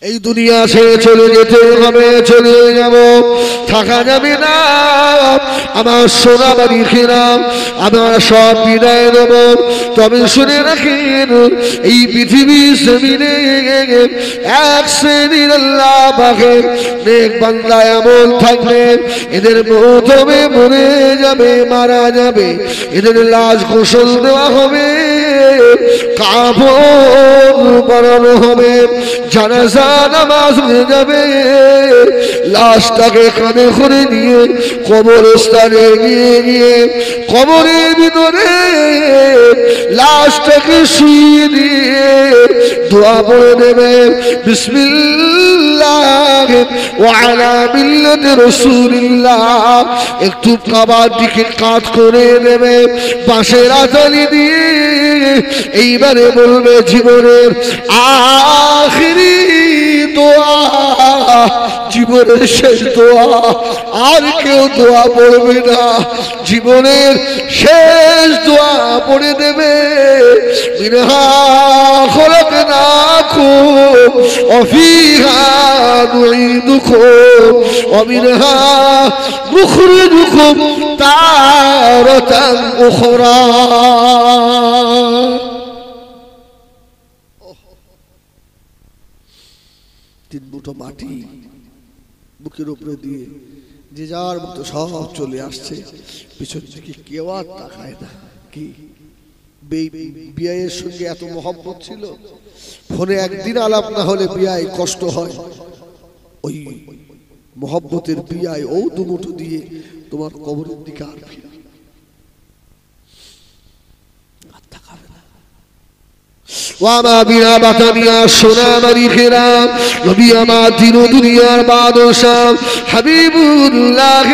এই দুনিয়া ছেড়ে চলে যেতে হবে, চলে যাব, থাকা যাবে না। আমার সোনা বাড়ি খেরা আমার সব বিদায় দেব। তবে শুনে রাখেন, এই পৃথিবী জমিনে এক শ্রেণীর আল্লাহ পাকের নেক বান্দা এমন থাকবে, এদের প্রথমে মরে যাবে, মারা যাবে, এদের লাশ গোসল দেওয়া হবে, কাফন পরানো হবে, জানাজা নামাজ হয়ে যাবে, লাশটাকে কাঁধে করে নিয়ে কবরস্থানে নিয়ে গিয়ে কবরের ভিতরে লাশটাকে শুয়ে দিয়ে দোয়া পড়ে দেবে, বিসমিল্লাহ ওয়া আলা মিল্লাতি রাসূলিল্লাহ। একটু কাবার দিকে কাত করে দেবে বাঁশের আতালি দিয়ে, এইবারে বলবে জীবনের আখিরি দোয়া, জীবনের শেষ দোয়া, আর কেউ দোয়া পড়বে না, জীবনের শেষ দোয়া পড়ে দেবে, মিনহা খলাকনাকুম ওয়া ফিহা নুঈদুকুম ওয়া মিনহা নুখরিজুকুম তারাতান উখরা। তিন মুঠো মাটি বুকের উপরে দিয়ে যে যার মতো সব চলে আসছে, পিছন থেকে কেউ আর তাকায় না। কি বিয়ের সঙ্গে এত মহব্বত ছিল, ফোনে একদিন আলাপ না হলে বিয়ায় কষ্ট হয়, ওই মহব্বতের বিয়ায় ও দুমুঠো দিয়ে তোমার কবরের দিকে আর ফিরে ওয়ামা বিনা বাতানিয়া সোনা মারি খেরা নবী আমার দিন দুনিয়ার বাদশাহ হাবিবুল্লাহ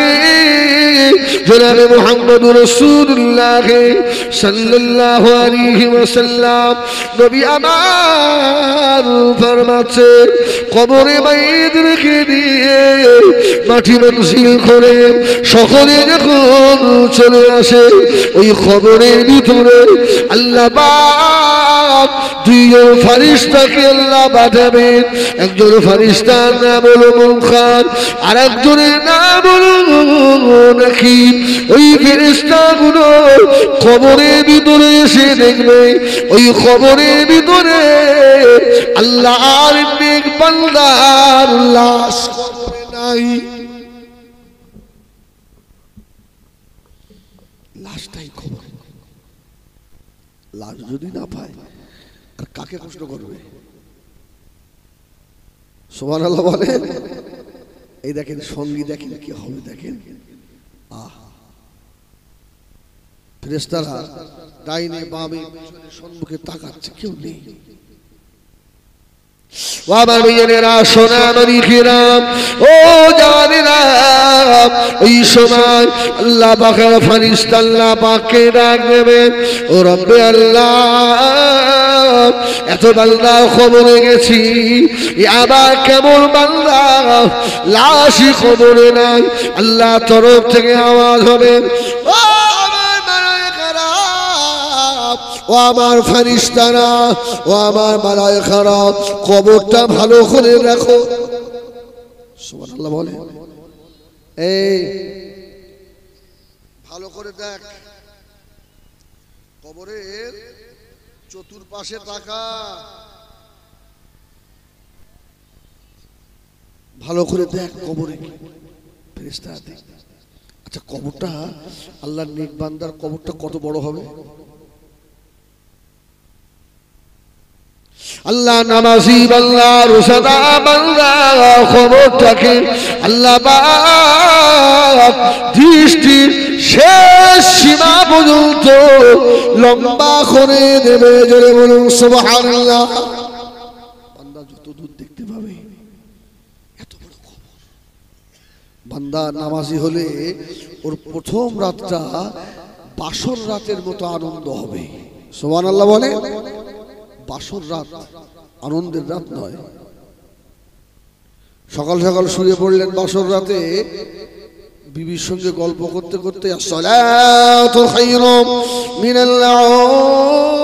জনাবে মুহাম্মদুর রাসূলুল্লাহ সাল্লাল্লাহু আলাইহি ওয়াসাল্লাম নবী আমার ফরমাচ্ছে, কবরে মাইদ রেখে দিয়ে মাটি মনজিল করে সকলে যখন চলে আসে, ওই কবরের ভিতরে আল্লাহ পাক দুইজন ফেরেশতাকে আল্লাহ পাঠাবেন। একজন ফেরেশতার নাম হলো মুনকার, আর একজনের নাম হলো নাকির। ওই ফেরেশতাগুলো কবরের ভিতরে এসে দেখবে, ওই কবরের ভিতরে আল্লাহ আর নেক বান্দার লাশ কবরে নাই, লাশটাই কবর। লাশ যদি না পায় আর কাকে কষ্ট করবে? সুবহানাল্লাহ বলেন। এই দেখেন সঙ্গী, দেখেন কি হবে, দেখেন ফেরেশতারা ডাইনে বামে পিছনে সম্মুখে তাকাচ্ছে, কেউ নেই। আমার মেয়েরা সোনা মারি খেরাম ও জানেরা, ওই সময় আল্লাহ পাকের ফেরেশতা আল্লাহ পাককে ডাক দেবেন, ও রব্বে আল্লাহ, এত বান্দা কবরে গেছি, আবার কেমন বান্দা লাশই কবরে নাই। আল্লাহ তরফ থেকে আওয়াজ হবে, ও আমার ফেরেশতারা, ও আমার মালায়েকারা, কবরটা ভালো করে রাখো। সুবহানাল্লাহ বলে, এই ভালো করে দেখ, কবরের চতুর্পাশে তাকা, ভালো করে দেখ কবরে ফেরেশতা দেখ। আচ্ছা, কবরটা আল্লাহর নেক বান্দার কবরটা কত বড় হবে? আল্লাহ নামাজি বান্দা, রোজাদা বান্দা কবরটাকে আল্লাহ পাক দৃষ্টির শেষ সীমা পর্যন্ত লম্বা করে দেবে। জোরে বলুন সুবহানাল্লাহ। বান্দা যত দূর দেখতে পাবে এত বড় কবর। বান্দা নামাজি হলে ওর প্রথম রাতটা বাসর রাতের মতো আনন্দ হবে। সুবহানাল্লাহ বলে। বাসর রাত আনন্দের রাত নয়। সকাল সকাল শুয়ে পড়লেন বাসর রাতে, বিবির সঙ্গে গল্প করতে করতে, আসসালাতু খায়রুম মিনাল নাওম,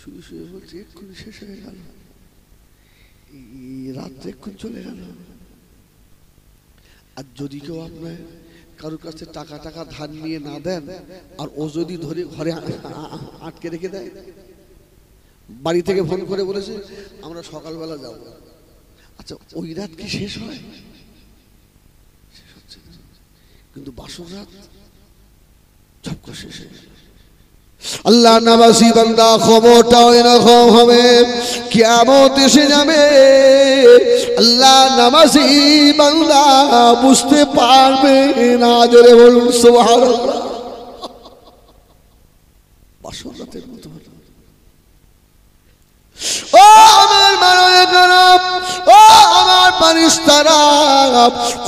শুয়ে শুয়ে বলছে এক্ষুনি শেষ হয়ে গেল, রাত্রে এক্ষুনি চলে গেল। আর যদি কেউ আপনার কারোর কাছে টাকা টাকা ধার নিয়ে না দেন, আর ও যদি ধরে ঘরে আটকে রেখে দেয়, বাড়ি থেকে ফোন করে বলেছে আমরা সকালবেলা যাব, আচ্ছা ওই রাত কি শেষ হয়? শেষ হচ্ছে না, কিন্তু বাসর রাত ঝপ করে শেষ হয়ে গেল। আল্লাহ নামাজি বান্দা খবরটা এরকম হবে, কিয়ামত এসে যাবে, আল্লাহ নামাজি বান্দা বুঝতে পারবে না। জোরে বলুন সুবহানাল্লাহ। বাসর রাতের মতো হলো। ও আমার মায়েরা, ও আমার ফেরেশতারা,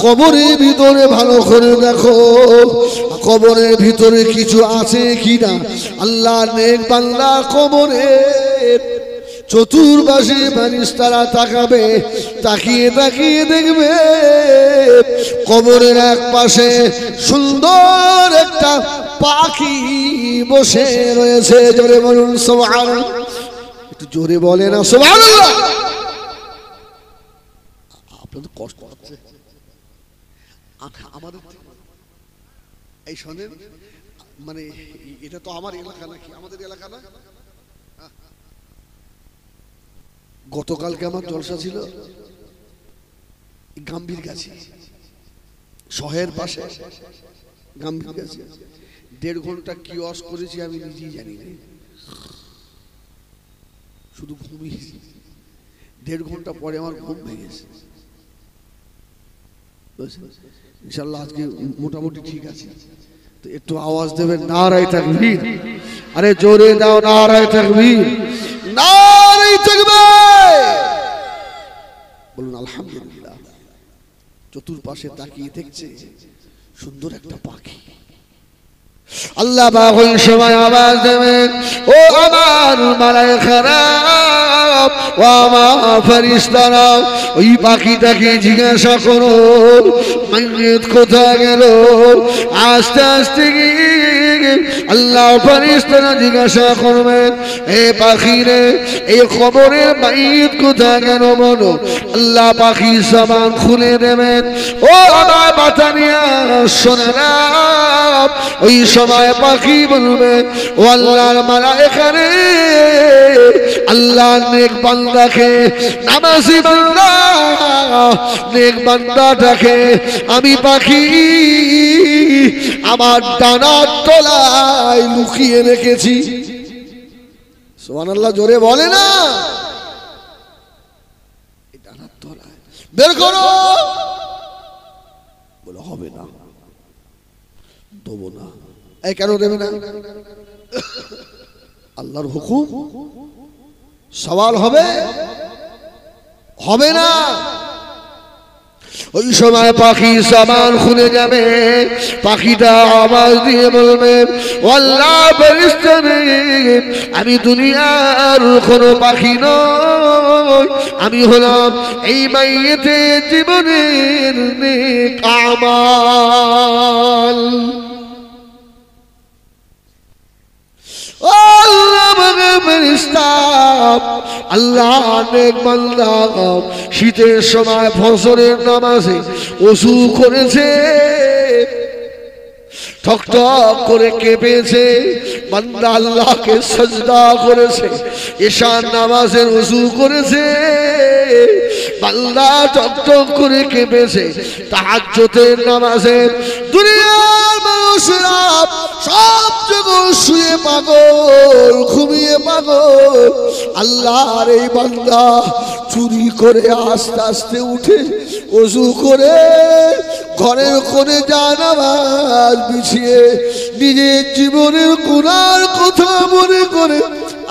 কবরের ভিতরে ভালো করে দেখো, কবরের ভিতরে কিছু আছে কিনা। আল্লাহ নেক বান্দা কবরের চতুর্পাশে ফেরেশতারা তাকাবে, তাকিয়ে তাকিয়ে দেখবে কবরের এক পাশে সুন্দর একটা পাখি বসে রয়েছে। জোরে বলুন সুবহানাল্লাহ। একটু জোরে বলে না সুবহানাল্লাহ। আপনাদের কষ্ট হচ্ছে আমাদের এই শোনেন, মানে এটা তো আমার এলাকা নাকি, আমাদের এলাকা না। গতকালকে আমার জলসা ছিল গাম্ভীর গাছি, শহরের পাশে গাম্ভীর গাছি। 1.5 ঘন্টা কি ওয়াজ করেছি আমি নিজেই জানি না, শুধু ঘুমিয়েছি। 1.5 ঘন্টা পরে আমার ঘুম ভেঙেছে। ইনশাআল্লাহ আজকে মোটামুটি ঠিক আছে। তো একটু আওয়াজ দেবেন নারায়ে তাকবীর। আরে জোরে দাও নারায়ে তাকবীর, নারায়ে তাকবীর। বলুন আলহামদুলিল্লাহ। চতুর্পাশে তাকিয়ে দেখছে সুন্দর একটা পাখি। আল্লাহ পাক ওই সময় আওয়াজ দেবেন, ও আমার মালায়েকারা, ও আমার ফেরেশতারা, ওই পাখিটাকে জিজ্ঞাসা করো মাইয়িত কোথায় গেল। আস্তে আস্তে গিয়ে আল্লাহ ফেরেশতারা জিজ্ঞাসা করবেন, এ পাখি রে, এই কবরের মাইয়িত কোথায় গেল বলো। আল্লাহ পাখি জবান খুলে দেবেন, ও আমার বাতানিয়া শোনেরা। ওই সময় পাখি বলবে, ও আল্লাহর মালায়েকা রে, আল্লাহর নেক বান্দাকে, নামাজি বান্দা নেক বান্দাটাকে আমি পাখি আমার ডানার তলায় লুকিয়ে রেখেছি। সুবহানাল্লাহ জোরে বলে না। ডানার তলায় বের করো, বলে হবে না, দেবো না। এই কেন দেবে না? আল্লাহর হুকুম, সওয়াল হবে, হবে না। ওই সময় পাখি জবান খুলে যাবে, পাখিটা আওয়াজ দিয়ে বলবে, আল্লাহ ফেরেশতারে, আমি দুনিয়ার কোনো পাখি নই, আমি হলাম এই মাইয়িতের জীবনের নেক আমাল। আল্লাহ নেক বান্দা শীতের সময় ফজরের নামাজে ওযু করেছে, ঠকঠক করে কেঁপেছে, বান্দা আল্লাহকে সাজদা করেছে। ঈশার নামাজের ওযু করেছে, বান্দা ঠকঠক করে কেঁপেছে। তাহাজ্জুদের নামাজে দুনিয়ার মানুষরা সব জগৎ শুয়ে পাগল, ঘুমিয়ে পাগল, আল্লাহর এই বান্দা চুরি করে আস্তে আস্তে উঠে ওযু করে ঘরের কোণে জানামাজ বিছিয়ে নিজের জীবনের গুনার কথা মনে করে,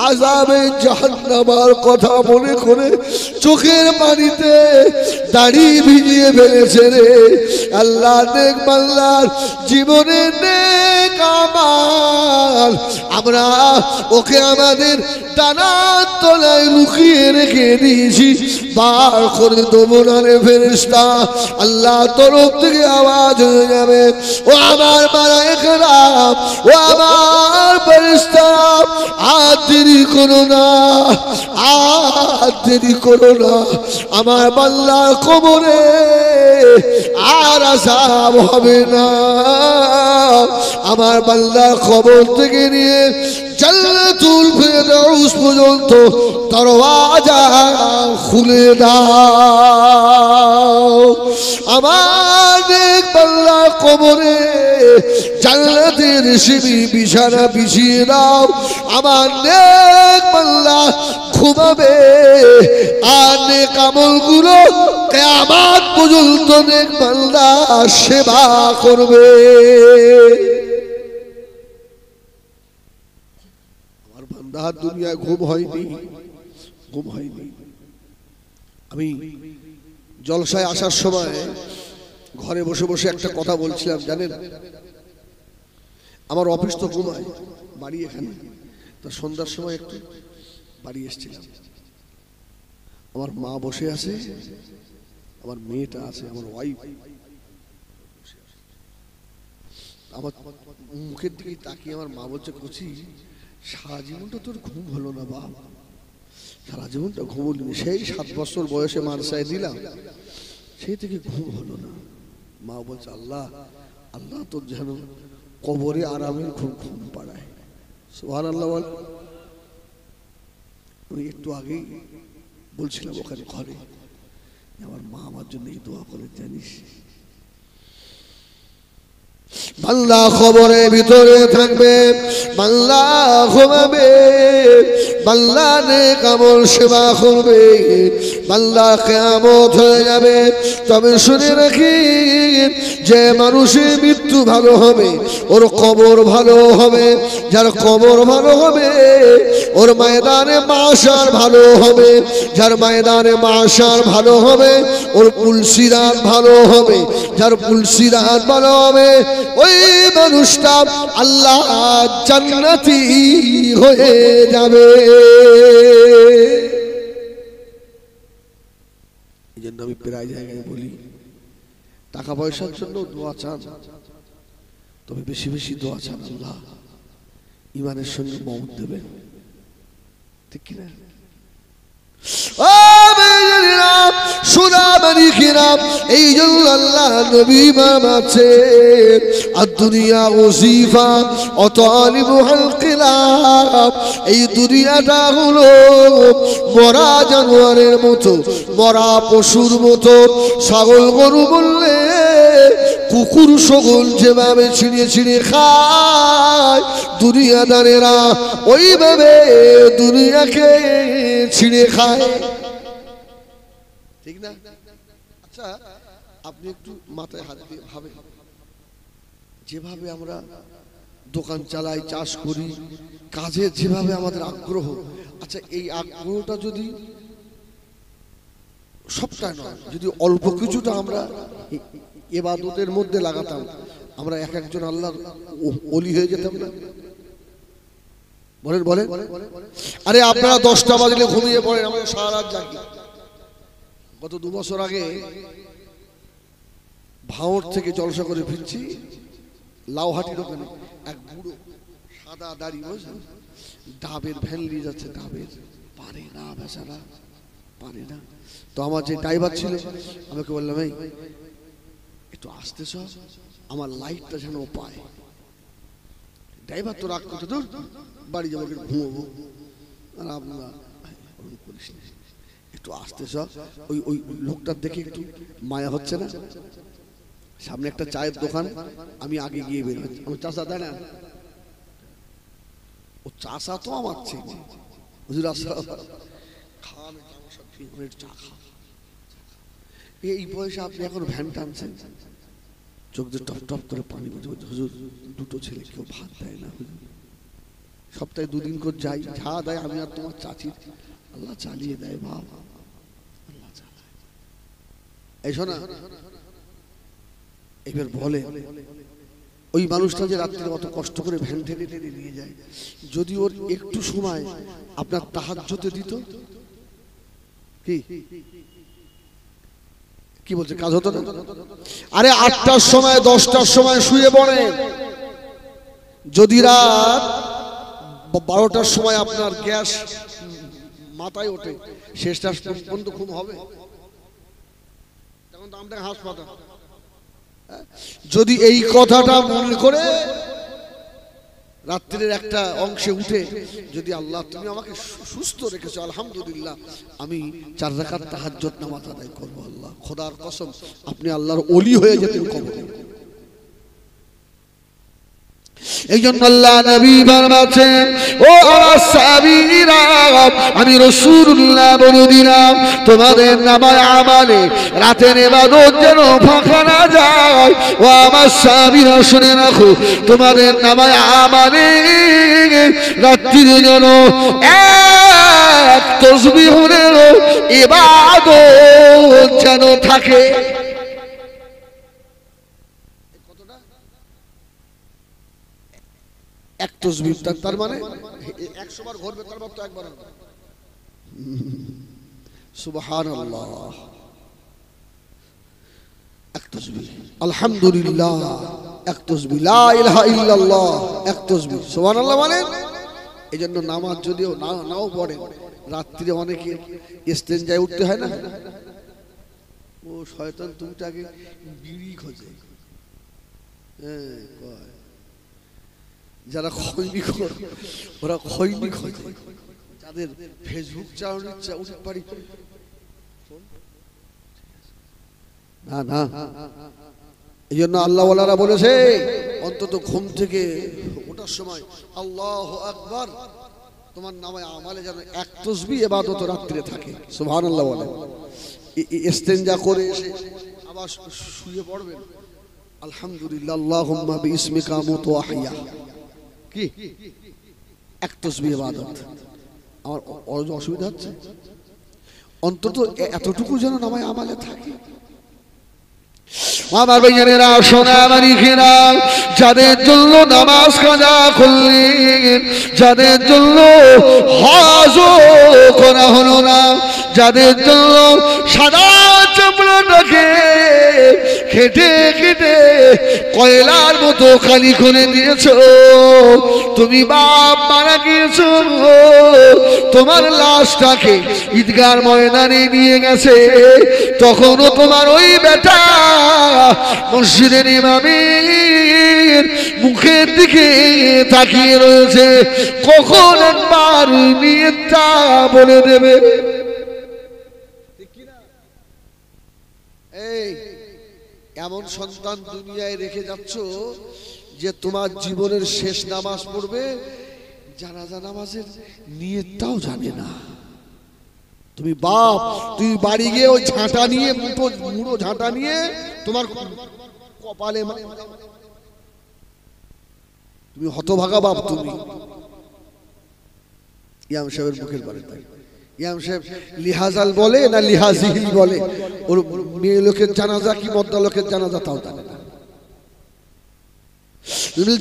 আযাবে জাহান্নামের কথা মনে করে চোখের পানিতে দাড়ি ভিজিয়ে ফেলেছে রে। আল্লাহ নেক বান্দার জীবনের নেক আমাল আমরা ওকে আমাদের ডানার তলায় লুকিয়ে রেখে দিয়েছি, বার করে দেবো না রে ফেরেশতা। আল্লাহ তরফ থেকে আওয়াজ হয়ে যাবে, ও আমার মালায়েকারা, ও আমার ফেরেশতা, আর দেরি করো না, আর দেরি করো না, আমার বান্দার কবরে আর আযাব হবে না। আমার বান্দার কবর থেকে নিয়ে জান্নাতুল ফেরদাউস পর্যন্ত দরওয়াজা খুলে দাও। আমার নেক বান্দার কবরে জান্নাতের রেশমি বিছানা বিছিয়ে দাও। আমার নেক বান্দা ঘুমাবে আর নেক আমলগুলো কিয়ামত পর্যন্ত নেক বান্দা সেবা করবে। আমার বান্দার দুনিয়ায় ঘুম হয়নি, ঘুম হয়নি। আমি জলসায় আসার সময় ঘরে বসে বসে একটা কথা বলছিলাম, জানেন, আমার অফিস তো ঘুমায়, বাড়ি এখানে, তা সন্ধ্যার সময় একটু বাড়ি এসেছিলাম। আমার মা বসে আছে, আমার মেয়েটা আছে, আমার ওয়াইফ। আমার মুখের দিকে তাকিয়ে আমার মা বলছে, কচি সারা জীবনটা তোর ঘুম হলো না বাপ, সারা জীবনটা ঘুম হলো না, সেই 7 বছর বয়সে মাদ্রাসায় দিলাম, সেই থেকে ঘুম হলো না। মা বলছে, আল্লাহ আল্লাহ তোর যেন কবরে আরামের ঘুম পাড়ায়। সুবহানাল্লাহ বল। আমি একটু আগেই বলছিলাম ওখানে ঘরে, আমার মা আমার জন্য এই দোয়া করে, জানিস বান্দা কবরের ভিতরে থাকবে, বান্দা ঘুমাবে, বান্দা নেক আমল সেবা করবে, বান্দা কিয়ামত হয়ে যাবে। তবে শুনে রাখি, যে মানুষের মৃত্যু ভালো হবে ওর কবর ভালো হবে, যার কবর ভালো হবে ওর ময়দানে মাশার ভালো হবে, যার ময়দানে মাশার ভালো হবে ওর পুলসিরাত ভালো হবে, যার পুলসিরাত ভালো হবে ওই মানুষটা আল্লাহ জান্নাতি হয়ে যাবে। এই জন্য আমি প্রায় জায়গায় বলি, টাকা পয়সার জন্য দোয়া চান, তবে বেশি বেশি দোয়া চান আল্লাহ ইমানের সঙ্গে মওত দেবেন, ঠিক কিনা? এই জন্য আল্লাহ নবী মামাছে দুনিয়া ওজিফা অতালিবুল কিলাব, এই দুনিয়াটা হলো মরা জানোয়ারের মতো, মরা পশুর মতো। ছাগল গরু বললে কুকুর ছাগল যেভাবে ছিঁড়ে ছিঁড়ে খায়, দুনিয়াদারেরা ওইভাবে দুনিয়াকে ছিঁড়ে খায়, ঠিক না? আচ্ছা, আপনি একটু মাথায় হাত দিয়ে ভাবেন, যেভাবে আমরা দোকান চালাই, চাষ করি, কাজে যেভাবে আমাদের আগ্রহ, আচ্ছা এই আগ্রহটা যদি সবটা নয়, যদি অল্প কিছুটা আমরা ইবাদতের মধ্যে লাগাতাম, আমরা এক একজন আল্লাহর ওলি হয়ে যেতাম না? বলেন বলেন। আরে আপনারা 10টা বাজলে ঘুমিয়ে পড়েন, আমরা সারা রাত জাগি। গত 2 বছর আগে ভাঁড় থেকে জলসা করে ফিরছি, লাউহাটির ওখানে এক বুড়ো সাদা দাড়ি, বুঝলেন, ডাবের ভ্যান নিয়ে যাচ্ছে, ডাবের পারে না বেচারা, পারে না। তো আমার যে ড্রাইভার ছিল আমাকে বললাম, এই একটু আসতে সব, আমার লাইটটা যেন পায়। ড্রাইভার তো রাগ করতে, দূর বাড়ি যাবো, ঘুমবো। আর আপনারা করিস না, একটু আসতে সব। ওই ওই লোকটার দেখে একটু মায়া হচ্ছে না? সামনে একটা চায়ের দোকান, আমি আগে গিয়ে বের হচ্ছি, আমার চাষা দেয় না, ও চাষা তো আমার ছেলে, হুজুর খাওয়ানো চা খা। এই বয়সে আপনি এখন ভ্যান টানছেন, চোখ দিয়ে টপ টপ করে পানি পড়ছে। হুজুর 2টো ছেলে কেউ ভাত দেয় না, সপ্তাহে 2 দিন করে যাই, যা দেয় আমি আর তোমার চাচি, আল্লাহ চালিয়ে দেয় বাবা, আল্লাহ চালায়। এই শোনা, এবার বলে ওই মানুষটা যে রাত্রে অত কষ্ট করে ভ্যান ঠেলে ঠেলে নিয়ে যায়, যদি ওর একটু সময় আপনার তাহাজ্জুদে দিত, কি কি বলছে, কাজ হতো না? আরে 8টার সময় 10টার সময় শুয়ে পড়েন, যদি রাত 12টার সময় আপনার গ্যাস মাথায় ওঠে, শেষটা পর্যন্ত ঘুম হবে? তখন তো আমাদের হাসপাতাল। যদি এই কথাটা মনে করে রাত্রির একটা অংশে উঠে যদি আল্লাহ তুমি আমাকে সুস্থ রেখেছো, আলহামদুলিল্লাহ, আমি 4 রাকাত তাহাজ্জুদ নামাজ আদায় করবো। আল্লাহ খোদার কসম আপনি আল্লাহর ওলি হয়ে যেতেন কবরে। এই জন্য আল্লাহ নবী ফরমাচ্ছেন, ও আমার সাহাবীরা, আমি রাসূলুল্লাহ বলে দিলাম তোমাদের নামায় আমালে রাতের ইবাদত যেন ফাঁকা না যায়। ও আমার সাহাবীরা শুনে রাখো, তোমাদের নামায় আমালে রাত্রিরে যেন এক তাসবিহের ইবাদত যেন থাকে। এক তাসবিহ, তার মানে 100 বার ঘুরবে, তার মানে তো একবার হবে। সুবহানাল্লাহ। এক তাসবিহ আলহামদুলিল্লাহ, এক তাসবিহ লা ইলাহা ইল্লাল্লাহ, এক তাসবিহ সুবহানাল্লাহ। মানে এই জন্য নামাজ যদিও নাও পড়ে, রাত্রিরে অনেকে ইস্তেঞ্জায় উঠতে হয় না, ও শয়তান তুমিটাকে বিড়ি খোঁজে। যারা খৈনি খোর ওরা খৈনি খোঁজে, যাদের ফেসবুক চালানোর ইচ্ছা উঠে পারি না না। এই জন্য আল্লাহওয়ালারা বলেছে অন্তত ঘুম থেকে ওঠার সময় আল্লাহু আকবার, তোমার নামে আমালে যেন এক তাসবিহ ইবাদত রাত্রিরে থাকে। সুবহানাল্লাহ বলেন। ইস্তেঞ্জা করে এসে আবার শুয়ে পড়বেন, আলহামদুলিল্লাহ আল্লাহুম্মা বিইসমিকা আমুতু ওয়া আহইয়া, কি এক তাসবিহ ইবাদত। আমার অসুবিধা হচ্ছে, অন্তত এতটুকু যেন নামায় আমালে থাকে। আমার ভাইয়েরা শোনা আমার ইখেরা, যাদের জন্য নামাজ কাজা করলেন, যাদের জন্য হজ করা হলো না, যাদের জন্য সাদা চামড়াটাকে খেটে খেটে কয়লার মতো খালি করে দিয়েছো, তুমি বাপ মারা গিয়েছো, তোমার লাশটাকে ঈদগার ময়দানে নিয়ে গেছে, তখনও তোমার ওই বেটা মসজিদের ইমামের মুখের দিকে তাকিয়ে রয়েছে, কখন একবার নিয়তটা বলে দেবে। এই এমন সন্তান দুনিয়ায় রেখে যাচ্ছ যে তোমার জীবনের শেষ নামাজ পড়বে, জানাজা নামাজের নিয়তটাও জানে না। তুমি বাপ, তুই বাড়ি গিয়ে ওই ঝাঁটা নিয়ে, মুড়ো ঝাঁটা নিয়ে তোমার কপালে, তুমি হতভাগা বাপ। তুমি ইমাম সাহেবের মুখের বাড়ি, ইমাম সাহেব লিহাজাল বলে না লিহাজিল বলে, ওর মেয়ে লোকের জানাজা কি মদ্দা লোকের জানাজা তাও জানে না।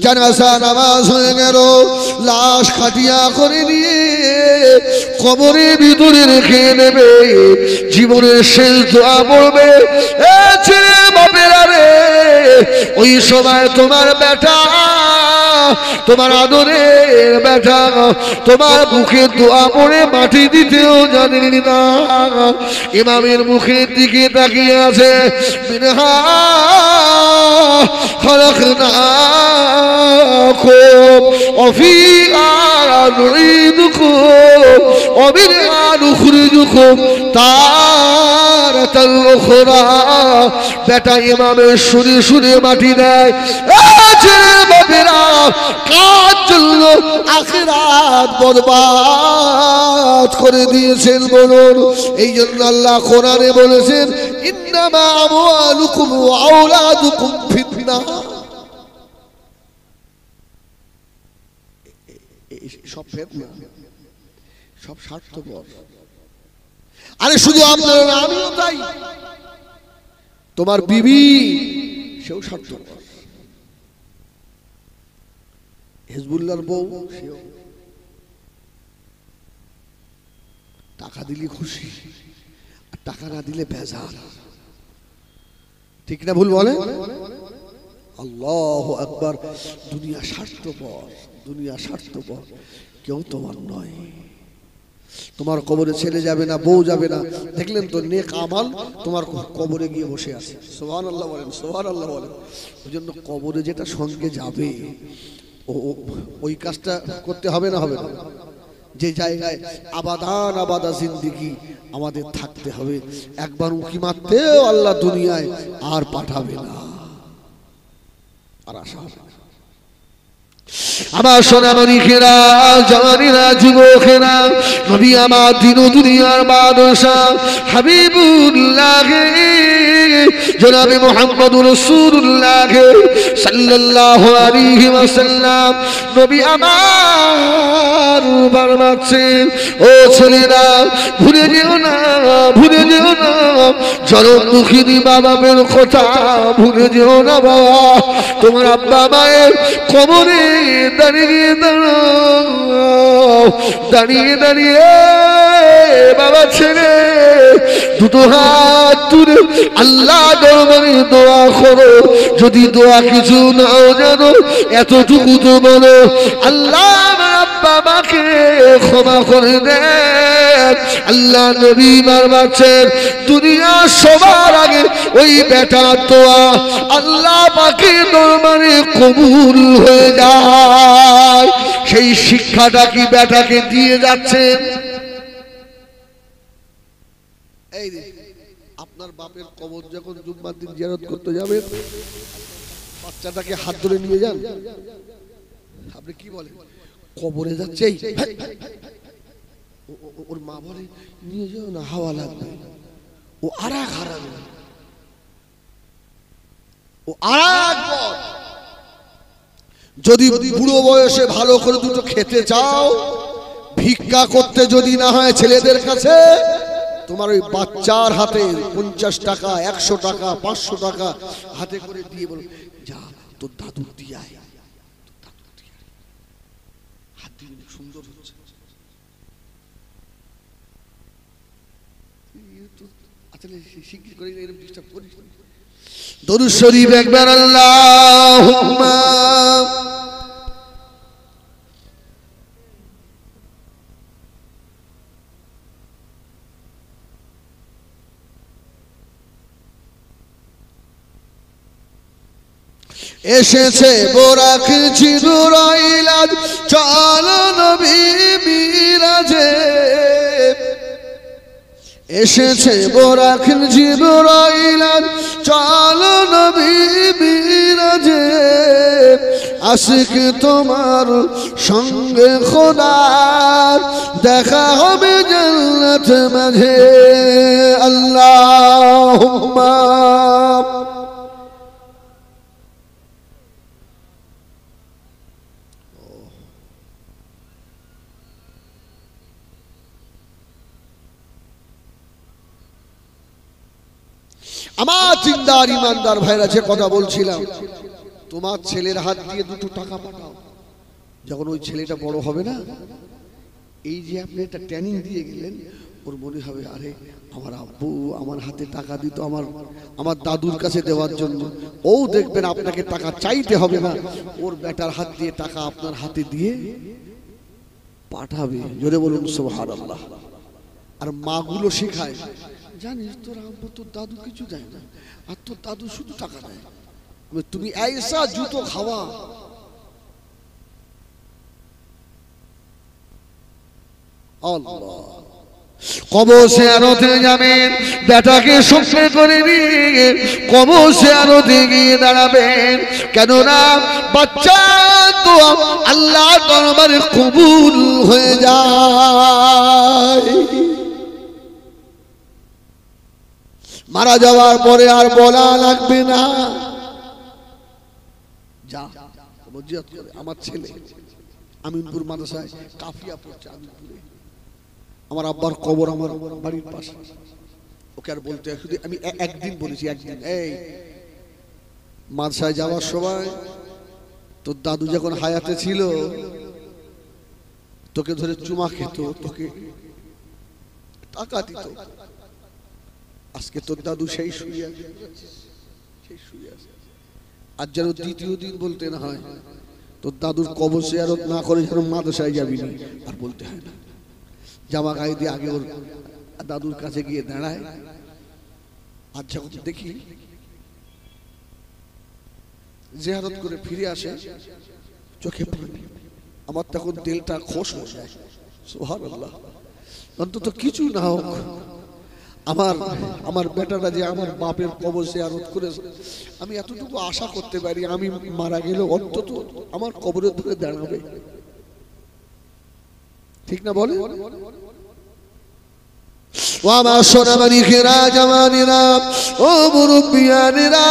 জানাজা নামাজ হয়ে গেল, লাশ খাটিয়া করে নিয়ে কবরের ভিতরে রেখে দেবে, জীবনের শেষ দোয়া পড়বে, এ ছেলে বাপেরা রে, ওই সময় তোমার বেটা, তোমার আদরের বেটা তোমার মুখে দোয়া পড়ে মাটি দিতেও জানেন না, ইমামের মুখের দিকে তাকিয়ে আছে, মিনহা খালাকনাকুম ওয়া ফিহা নুঈদুকুম ওয়া মিনহা নুখরিজুকুম তারাতাল উখরা। বেটা ইমামের শুনে শুনে মাটি দেয়, বাপেরা কার জন্য আখিরাত বরবাদ করে দিয়েছেন বলুন? এই জন্য আল্লাহ কোরআনে বলেছেন, ইন্নামা আমওয়ালুকুম ওয়া আওলাদুকুম ফিতনা। সব ফিতনা, সব স্বার্থপর। আরে শুধু আপনারা না, আমিও তাই। তোমার বিবি সেও স্বার্থপর, হিজবুল্লাহর বউ সেও টাকা দিলে খুশি, আর টাকা না দিলে বেজার। ঠিক না ভুল বলে? আল্লাহু আকবার। দুনিয়া স্বার্থপর, দুনিয়া স্বার্থপর, কেউ তোমার নয়। তোমার কবরে ছেলে যাবে না, বউ যাবে না, দেখলেন তো নেক আমাল তোমার কবরে গিয়ে বসে আছে। সুবহানাল্লাহ বলেন, সুবহানাল্লাহ বলেন। ওই জন্য কবরে যেটা সঙ্গে যাবে ওই কাজটা করতে হবে না, হবে না? যে জায়গায় আবাদান আবাদা জিন্দেগি আমাদের থাকতে হবে, একবার উঁকি মারতেও আল্লাহ দুনিয়ায় আর পাঠাবে না, আর আসা হবে না। আমার সোনামণিকেরা, জওয়ানেরা, যুবকেরা, নবী আমার দিন ও দুনিয়ার বাদশা হাবিবুল্লাহ জনাবে মুহাম্মদুর রাসূলুল্লাহ সাল্লাল্লাহু আলাইহি ওয়াসাল্লাম নবী আমার ফরমাচ্ছেন, ও ছেলেরা ভুলে যেও না, ভুলে যেও না জনম দুঃখিনী মা বাবার কথা ভুলে যেও না বাবা। তোমার আব্বা মায়ের কবরে দাঁড়িয়ে দাঁড়িয়ে দাঁড়িয়ে বাবা ছেলে দুটো হাত তুলে আল্লাহ দরবারে দোয়া করো। যদি দোয়া কিছু নাও জানো, এতটুকু তো বলো, আল্লাহ আমার আব্বা মাকে ক্ষমা করে দেন। আল্লাহ নবী বারবারছেন, দুনিয়া সবার আগে ওই বেটার দোয়া আল্লাহ পাকের দরবারে কবুল হয়ে যায়। সেই শিক্ষাটা কি বেটাকে দিয়ে যাচ্ছেন? এই আপনার বাপের কবর যখন জুম্মার দিন জিয়ারত করতে যাবেন, বাচ্চাটাকে হাত ধরে নিয়ে যান, আপনি কি বলেন? কবরে যাচ্ছে, ওর মা বলে নিয়ে যাও না, হাওয়া লাগবে। ও আরাক হারাবে, ও আরাক। যদি বুড়ো বয়সে ভালো করে দুটো খেতে চাও, ভিক্ষা করতে যদি না হয় ছেলেদের কাছে, তোমার ওই বাচ্চার হাতে 50 টাকা, 100 টাকা, 500 টাকা হাতে করে দিয়ে বলো, যা তোর দাদুর দিয়ে আয়, হাত দিয়ে সুন্দর হচ্ছে। শিগগির করে এরকম ডিস্টার্ব করিস। দরুদ শরীফ একবার আল্লাহুম্মা এসেছে বোরাক জিবরাইল, চলো নবী মিরাজে। এসেছে বোরাক জিবরাইল, চলো নবী মিরাজে। আশিক তোমার সঙ্গে খোদার দেখা হবে জান্নাত মাঝে। আল্লাহুম্মা আমার জিন্দার ইমানদার ভাইরা, যে কথা বলছিলাম, তোমার ছেলের হাত দিয়ে দুটো টাকা পাঠাও। যখন ওই ছেলেটা বড় হবে না, এই যে আপনি একটা ট্রেনিং দিয়ে গেলেন, ওর মনে হবে আরে আমার আব্বু আমার হাতে টাকা দিত আমার দাদুর কাছে দেওয়ার জন্য। ও দেখবেন আপনাকে টাকা চাইতে হবে না, ওর বেটার হাত দিয়ে টাকা আপনার হাতে দিয়ে পাঠাবে। জোরে বলুন সুবহানাল্লাহ। আর মাগুলো শেখায়, জানিস তোর আব্বু তোর দাদু কিছু দেয় না, আর তোর দাদু শুধু টাকা দেয়, তুমি ऐसा জুতো খাওয়া। আল্লাহ কবর জিয়ারতে যাবেন, বেটাকে সঙ্গে করে নিয়ে কবর জিয়ারতে গিয়ে দাঁড়াবেন, কেননা বাচ্চা তো আল্লাহর দরবারে কবুল হয়ে যায়। মারা যাওয়ার পরে আর বলা লাগবে না, যা জিয়ারত করে। আমার ছেলে আমিনপুর মাদ্রাসায় কাফিয়া পড়ছে, আমিনপুরে। আমার আব্বার কবর আমার বাড়ির পাশে। ওকে আর বলতে শুধু আমি একদিন বলেছি, একদিন এই মাদ্রাসায় যাওয়ার সময় তোর দাদু যখন হায়াতে ছিল তোকে ধরে চুমা খেত, তোকে টাকা দিত। আজকে তোর দাদু সেই শুয়ে আছে, সেই শুয়ে আছে। আর যেন দ্বিতীয় দিন বলতে না হয় তোর দাদুর কবর জিয়ারত না করে যেন মাদ্রাসায় যাবি না, আর বলতে হয় না। জামা গায়ে দিয়ে আগে ওর দাদুর কাছে গিয়ে দাঁড়ায়, আর যখন দেখি জিয়ারত করে ফিরে আসে চোখে পানি, আমার তখন দিলটা খোশ হয়ে যায়। সুবহানাল্লাহ। অন্তত কিছু না হোক আমার বেটারা যে আমার বাপের কবর জিয়ারত করেছে, আমি এতটুকু আশা করতে পারি আমি মারা গেলে অন্তত আমার কবরের ধরে দাঁড়াবে। ঠিক না বলে? ও আমার সোনামানিকেরা, জামানিরা, ও মুরব্বিয়ানেরা,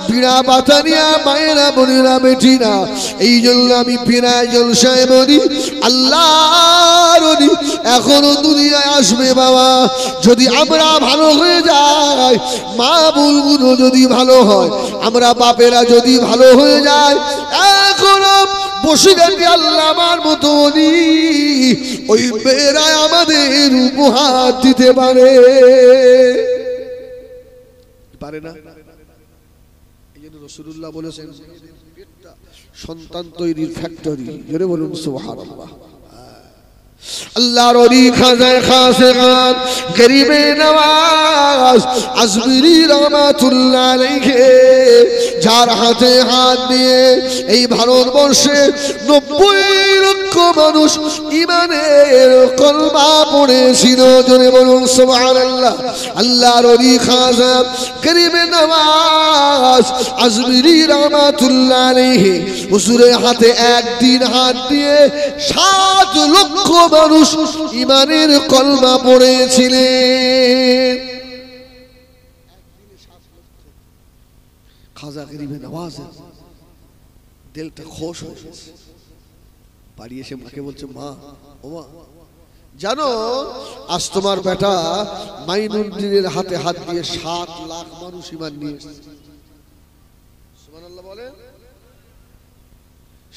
বিড়া বাতানিয়া মায়েরা, বোনেরা, বেটিরা, এই জন্য আমি প্রায় জলসায় বলি আল্লাহর ওলি এখনো দুনিয়ায় আসবে বাবা। যদি আমরা ভালো হয়ে যাই, মা বোনগুলো যদি ভালো হয়, আমরা বাপেরা যদি ভালো হয়ে যায়, এখনো বসে গেছে আল্লাহ আমার মতো ওলি, ওই মেয়েরা আমাদের উপহার দিতে পারে না? এই জন্য রাসূলুল্লাহ বলেছেন সন্তান তৈরির ফ্যাক্টরি। জোরে বলুন সুবহানাল্লাহ। আল্লাহর ওলি খাজায়ে খাসেগান গরিবে নওয়াজ আজমিরি রহমাতুল্লাহ আলাইহি, যার হাতে হাত দিয়ে এই ভারতবর্ষে ৯০ লক্ষ মানুষ ঈমানের কলমা পড়েছিল। জোরে বলুন সুবহানাল্লাহ। আল্লাহর ওলি খাজা গরিবে নওয়াজ আজমিরি রহমাতুল্লাহ আলাইহি হুজুরের হাতে একদিন হাত দিয়ে ৭ লক্ষ মানুষ ঈমানের কলমা পড়েছিলেন। খাজা গরিবে নওয়াজ দিলটা খুশ হয়ে গেছে। বাড়ি এসে মাকে বলছে, মা, ও মা, জানো আজ তোমার বেটা মাইনুদ্দিনের হাতে হাত দিয়ে ৭ লাখ মানুষ ঈমান নিয়ে এসেছে। সুবহানাল্লাহ বলেন।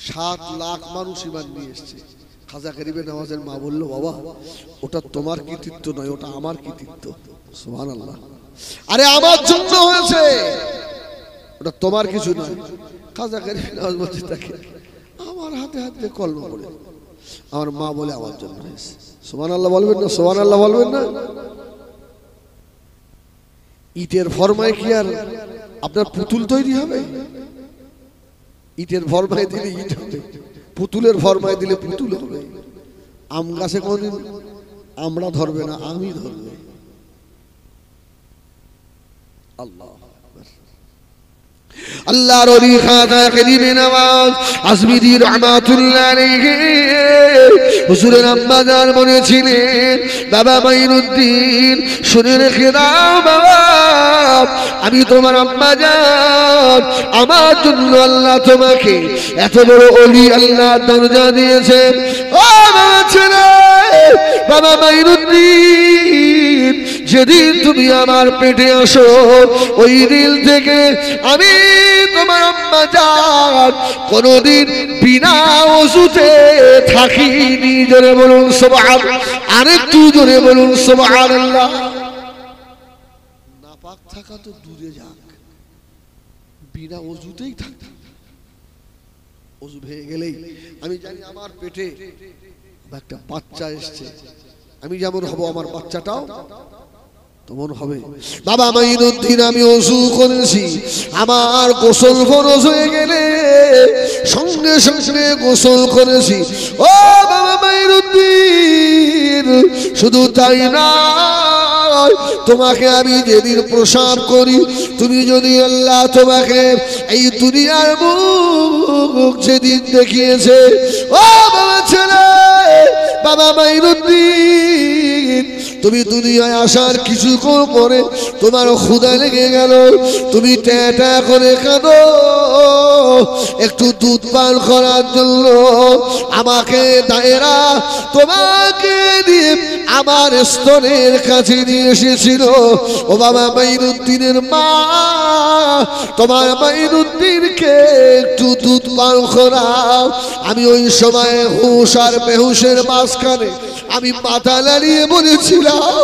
৭ লাখ মানুষ ঈমান নিয়ে এসেছে। খাজা গরিবে নওয়াজের মা বলল, বাবা ওটা তোমার কৃতিত্ব নয়, ওটা আমার কৃতিত্ব। সুবহানাল্লাহ। আরে আমার জন্য হয়েছে, ওটা তোমার কিছু নয়। খাজা গরিবে নওয়াজ বলছে তাকে, আমার হাতে হাত দিয়ে কলমা পড়ে আমার মা বলে আমার জন্য হয়েছে। সুবহানাল্লাহ বলবেন না? সুবহানাল্লাহ বলবেন না? ইটের ফরমায় কি আর আপনার পুতুল তৈরি হবে? ইটের ফরমায় দিলে ইট হবে, পুতুলের ফরমায় দিলে পুতুল হবে। আম গাছে কোনদিন আমরা ধরবে না, আমি ধরবে। আল্লাহ আল্লাহর ওলি খাজা গরিবে নওয়াজ আজমিরি রহমাতুল্লাহ আলাইহি হুজুরের আম্মা জান বলেছিলেন, বাবা মাইনুদ্দিন শুনে রেখে দাও বাবা, আমি তোমার আম্মা জান, আমার জন্য আল্লাহ তোমাকে এত বড় ওলি আল্লাহ দরজা দিয়েছে। ও বাবা ছেলে, বাবা মাইনুদ্দিন, যেদিন তুমি আমার পেটে আসো ওই দিন থেকে আমি তোমার আম্মা জান কোনদিন বিনা ওযুতে থাকিনি। জোরে বলুন সুবহানাল্লাহ। আরেকটু জোরে বলুন সুবহানাল্লাহ। নাপাক থাকা তো দূরে যাক, বিনা ওযুতেই থাকতাম। ওযু হয়ে গেলেই আমি জানি আমার পেটে একটা বাচ্চা এসছে, আমি যেমন হব আমার বাচ্চাটাও তেমন হবে। বাবা মাইনুদ্দিন, আমি ওযু করেছি, আমার গোসল ফরজ হয়ে গেলে সঙ্গে সঙ্গে গোসল করেছি। ও বাবা মাইনুদ্দিন, শুধু তাই না, তোমাকে আমি যেদিন প্রসাব করি, তুমি যদি আল্লাহ তোমাকে এই দুনিয়ার মুখ যেদিন দেখিয়েছে, ও বাবা ছেলে, বাবা মাইনুদ্দিন, তুমি দুনিয়ায় আসার কিছুক্ষণ পরে তোমার ক্ষুধা লেগে গেল, তুমি ট্যাটা করে কাঁদো একটু দুধ পান করার জন্য, আমাকে দায়েরা তোমাকে দিয়ে আমার স্তনের কাছে নিয়ে এসেছিল। ও বাবা মাইনুদ্দিনের মা, তোমার মাইনুদ্দিনকে একটু দুধ পান করাও। আমি ওই সময় হুঁশ আর বেহুশের মাঝখানে আমি মাথা নাড়িয়ে বলেছিলাম,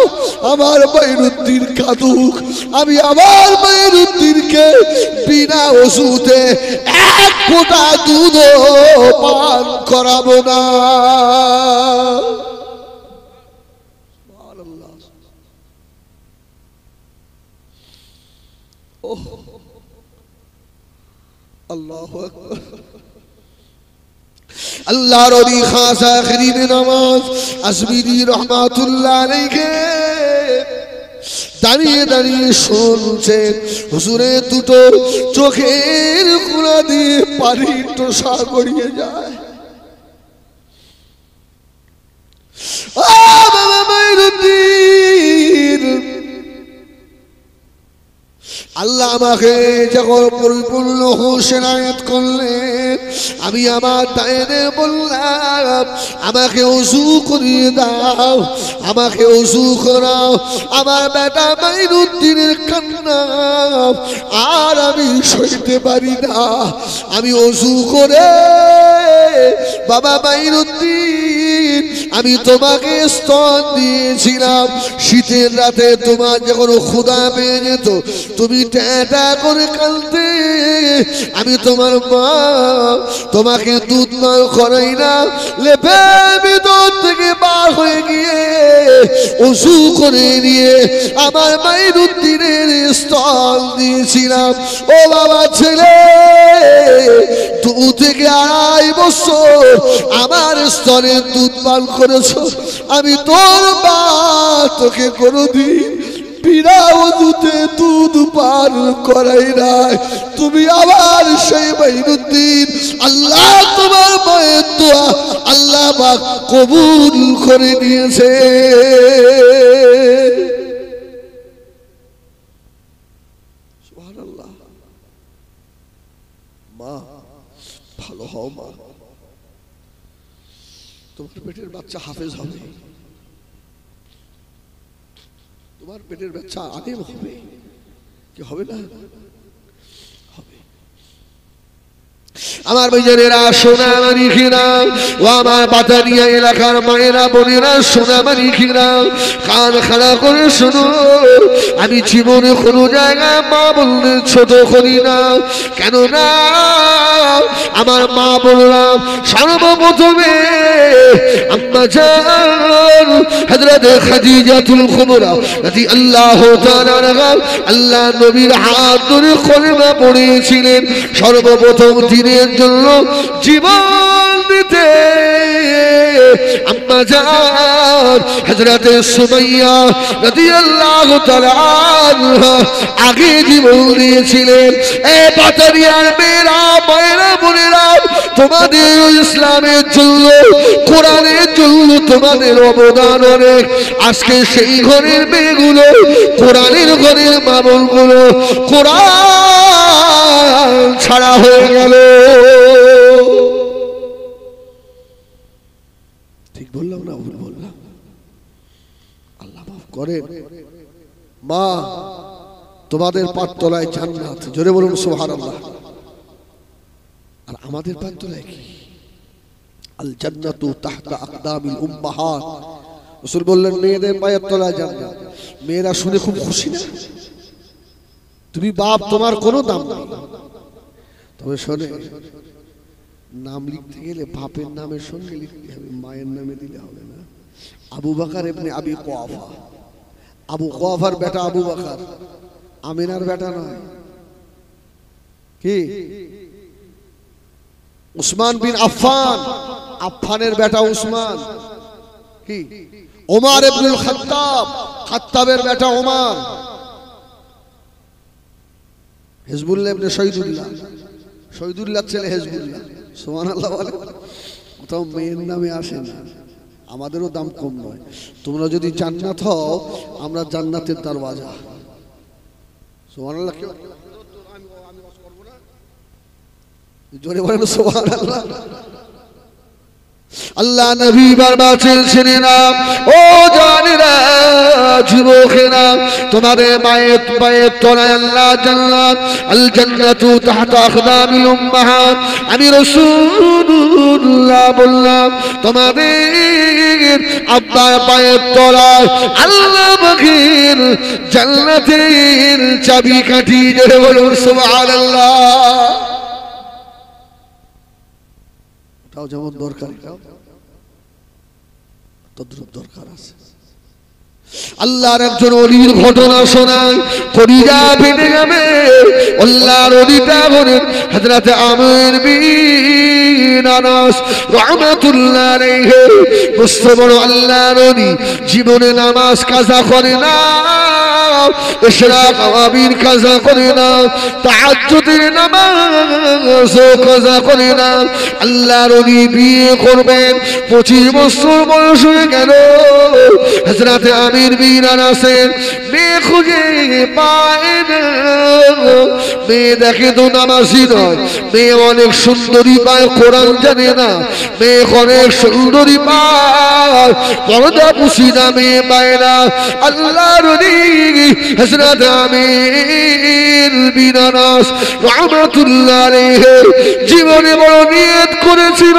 আমার মাইনুদ্দিন কাঁদুক, আমি আমার মাইনুদ্দিনকে বিনা ওষুধে এক ফোঁটা দুধও পান করাবো না। আল্লাহু আকবার। আল্লাহর ওলি খাসা আখিরি নামাজ আজমিরি রহমাতুল্লাহ আলাইহি দাঁড়িয়ে দাঁড়িয়ে শুনছেন, হুজুরের দুটো চোখের কোনা দিয়ে পানি টোসা গড়িয়ে যায়। বাবা মাইনুদ্দিন, আল্লাহ আমাকে যখন পরিপূর্ণ হুঁশ এনায়েত করলেন, আমি আমার দায়েদের বললাম আমাকে ওযু করিয়ে দাও, আমাকে ওযু করাও। আমার বেটা মাইনুদ্দিনের কান্না আর আমি সইতে পারি না। আমি ওযু করে, বাবা মাইনুদ্দিন আমি তোমাকে স্তন দিয়েছিলাম, শীতের রাতে তোমার যখন ক্ষুধা পেয়ে যেত তুমি ট্যাটা করে কাঁদতে, আমি তোমার মা তোমাকে দুধ পান করাই না, লেপের ভিতর থেকে বার হয়ে গিয়ে ওযু করে নিয়ে আমার মাইনুদ্দিনের স্তন দিয়েছিলাম। ও বাবা ছেলে, 2 থেকে 2.5 বছর আমার স্তনে দুধ পান করেছ, আমি তোর মা তোকে কোনোদিন বিনা ওযুতে দুধ পান করাই নাই। তুমি আবার সেই মাইনুদ্দিন, আল্লাহ তোমার মায়ের দোয়া আল্লাহ পাক কবুল করে নিয়েছে। সুবহানাল্লাহ। মা ভালো হও মা, তোমার পেটের বাচ্চা হাফেজ হবে, তোমার পেটের বাচ্চা আলেম হবে, কি হবে না? হবে। আমার ভাইজানেরা, সোনামানি খিরা ও আমার বাতানিয়া এলাকার মায়েরা বোনেরা, সোনামানি খিরা কান খাড়া করে শোনো। আমি জীবনে কোনো জায়গায় মা বললে ছোট করি না, কেননা আমার মা বললাম সর্বপ্রথমে আম্মা জান হযরত খাদিজাতুল কুবরা রাদিয়াল্লাহু তাআলা আনহা আল্লাহ নবীর হাত ধরে কলেমা পড়িয়েছিলেন। সর্বপ্রথম দিনের জন্য জীবন দিতে আম্মা জান হযরত সুমাইয়া রাদিয়াল্লাহু তাআলা আনহা আগে জীবন দিয়েছিলেন। এ বাতারিয়ার মেয়েরা মায়েরা বোনেরা, তোমাদের ইসলামের জন্য কোরআনের জন্য তোমাদের অবদান অনেক। আজকে সেই ঘরের মেয়েগুলো, কোরআনের ঘরের মা বোনগুলো কোরআন ছাড়া হয়ে গেল। ঠিক বললাম না ভুল বললাম? আল্লাহ মাফ করেন। মা তোমাদের পাঠতলায় জান্নাত, জোরে বলুন সুবহানাল্লাহ। আর আমাদের পাঠতলায় কি? আল জান্নাতু তাহতা আকদামিল উম্মাহাত। রাসূল বললেন মেয়েদের পায়ের তলায় জান্নাত। মেয়েরা শুনে খুব খুশি না? তুমি বাপ, তোমার কোনো দাম নেই, তবে শোনে নাম লিখতে গেলে বাপের নামের সঙ্গে লিখতে হবে, মায়ের নামে দিলে হবে না। আবু বকর ইবনে আবি কুয়াফা, আবু কুয়াফার বেটা আবু বকর, আমিনার বেটা নয়। কি? উসমান বিন আফফান, আফফানের বেটা উসমান। কি? ওমর ইবনুল খাত্তাব, খাত্তাবের বেটা ওমর। হিজবুল্লাহ ইবনে শহীদুল্লাহ, শহীদুল্লাহর ছেলে হিজবুল্লাহ। সুবহানাল্লাহ বলে। কোথাও মেয়ের নামে আসে না। আমাদেরও দাম কম নয়। তোমরা যদি জান্নাত হও, আমরা জান্নাতের দরওয়াজা। সুবহানাল্লাহ। জোরে বলেন সুবহানাল্লাহ। আল্লাহ নবী বারবার বলছেন না, ও জানেরা যুবকেরা, তোমাদের মায়ের পায়ের তলায় আল্লাহ জান্নাত, আল জান্নাতু তাহতা আকদামিল উম্মাহাত। আমি রাসূলুল্লাহ বললাম তোমাদের আব্বার পায়ের তলায় আল্লাহ পাকের জান্নাতের চাবিকাঠি। জোরে বলুন সুবহানাল্লাহ। তাও যেমন দরকার তদ্রুপ দরকার আছে। আল্লাহর একজন ওলির ঘটনা শোনায়, কলিজা ফেটে যাবে। আল্লাহর ওলিটা হলেন হযরত আমির বিন আনাস রাহমাতুল্লাহ আলাইহি। বুঝতে বড় আল্লাহর ওলি জীবনে নামাজ কাজা করে না, ইশরাক আওয়াবির কাজা করে না, তাহাজ্জুদের নামাজ কাজা করে না। আল্লাহর ওলি বিয়ে করবেন, 25 বছর বয়স হয়ে গেল। হযরত আমির বিন আনাসের মেয়ে খুঁজে পায় না। মেয়ে দেখে তো নামাজি নয়, মেয়ে অনেক সুন্দরী পায়, কোরআন জানে না। মেয়ে অনেক সুন্দরী পায়, পর্দা পুশিদা মেয়ে পায় না। আল্লাহর ওলি হযরত আমির বিন আনাস রাহমাতুল্লাহ আলাইহি জীবনে বড় নিয়ত করেছিল,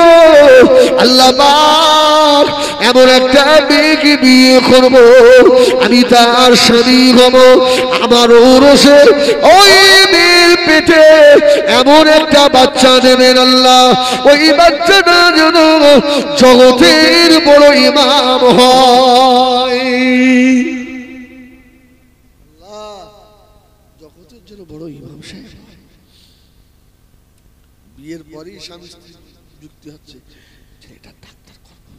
আল্লাহ পাক এমন একটা মেয়েকে বিয়ে করব, আমি তার স্বামী হব। আমার ওরসে ওই মেয়ের পেটে এমন একটা বাচ্চা দেবেন আল্লাহ, ওই বাচ্চাটা যেন জগতের বড় ইমাম হয়। জগতের জন্য বড় ইমাম সাহেব। বিয়ের পরই স্বামী স্ত্রী যুক্তি হচ্ছে, ছেলেটা ডাক্তার করবো।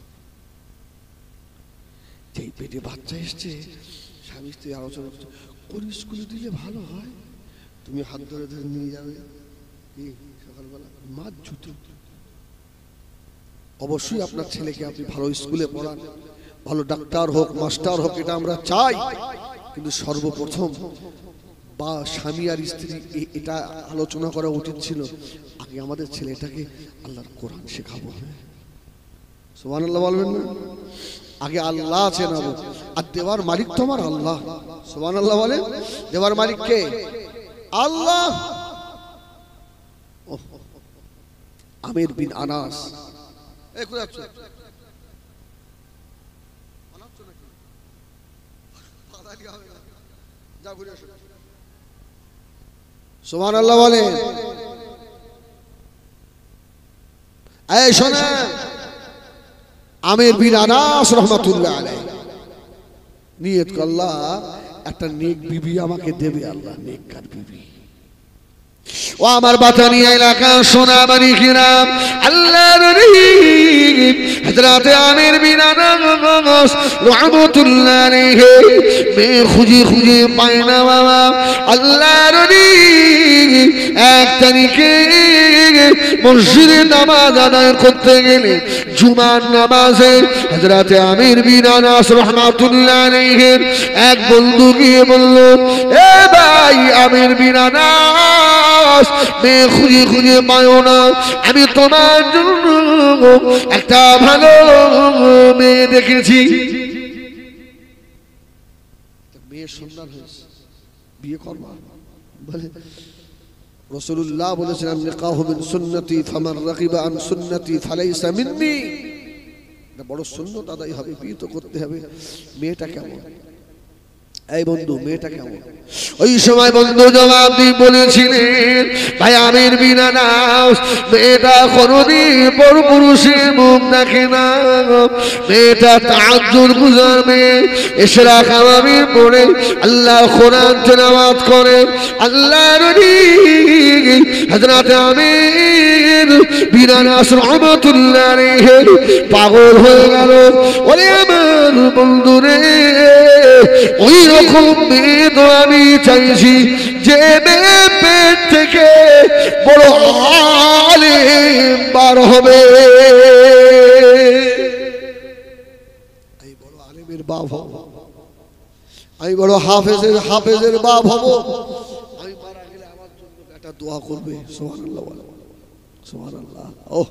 যেই পেটে বাচ্চা এসছে, স্বামী স্ত্রী আলোচনা করছে, কোন স্কুলে দিলে ভালো হয়। তুমি হাত ধরে ধরে নিয়ে যাবে কি সকালবেলা মাছ জুতো। অবশ্যই আপনার ছেলেকে আপনি ভালো স্কুলে পড়ান, ভালো ডাক্তার হোক, মাস্টার হোক, এটা আমরা চাই। কিন্তু সর্বপ্রথম বা স্বামী আর স্ত্রী এটা আলোচনা করা উচিত ছিল, আগে আমাদের ছেলেটাকে আল্লাহর কোরআন শেখাবো। সুবহানাল্লাহ বলবেন না? আগে আল্লাহ চেনাবো, আর দেওয়ার মালিক তো আমার আল্লাহ। সুবহানাল্লাহ বলে, দেওয়ার মালিক কে? আল্লাহ। আমির বিন আনাস সুবহানাল্লাহ বলে, এই শোনেন, আমির বিন আনাস রাহমাতুল্লাহ আলাইহি নিয়ত করল, একটা নেক বিবি আমাকে দেবে আল্লাহ, নেককার বিবি। ও আমার বাতানিয়া এলাকা সোনা বাড়িখিরাম, আল্লাহর ওলি হযরত আমির বিন আনাস রাহমাতুল্লাহ আলাইহি মেয়ে খুঁজে খুঁজে পায় না বাবা। আল্লাহর ওলি এক তারিখে মসজিদে নামাজ আদায় করতে গেলে জুমার নামাজে হযরত আমির বিন আনাস রাহমাতুল্লাহ আলাইহির এক বন্ধু গিয়ে বলল, এ ভাই আমির বিন আনাস, মেয়ে খুঁজে খুঁজে পাও না, আমি তোমার জন্য একটা ভালো মেয়ে দেখেছি। মেয়ে সুন্দর হয়েছে, বিয়ে করবা বলে। রাসূলুল্লাহ বলেছিলেন, নিকাহু মিন সুন্নতি ফামান রাগিবা আন সুন্নতি ফালাইসা মিন্নি। এটা বড় সুন্নত আদায় হবে, বিয়ে তো করতে হবে। মেয়েটা কেমন? এই বন্ধু, মেয়েটা কেমন? ওই সময় বন্ধু জবাব দিয়ে বলেছিলেন, ভাই আমির বিন আনাস, মেয়েটা কোনদিন পর পুরুষের মুখ দেখে না। মেয়েটা তাহাজ্জুদ গুজার মেয়ে, ইশরাক আওয়াবির পড়ে, আল্লাহ কোরআন তেলাওয়াত করে। আল্লাহর ওলি হযরত আমির বিন আনাস রাহমাতুল্লাহ আলাইহি পাগল হয়ে গেল। ওরে আমার বন্ধু রে, ওই রকম মেয়ে তো আমি চাইছি, যে মেয়ে পেট থেকে বড় আলেম বার হবে, আমি বড় আলেমের বাপ হব, আমি বড় হাফেজের বাপ হব। আমি মারা গেলে আমার জন্য একটা দোয়া করবে। সুবহানাল্লাহ বলে, সুবহানাল্লাহ। ওহ,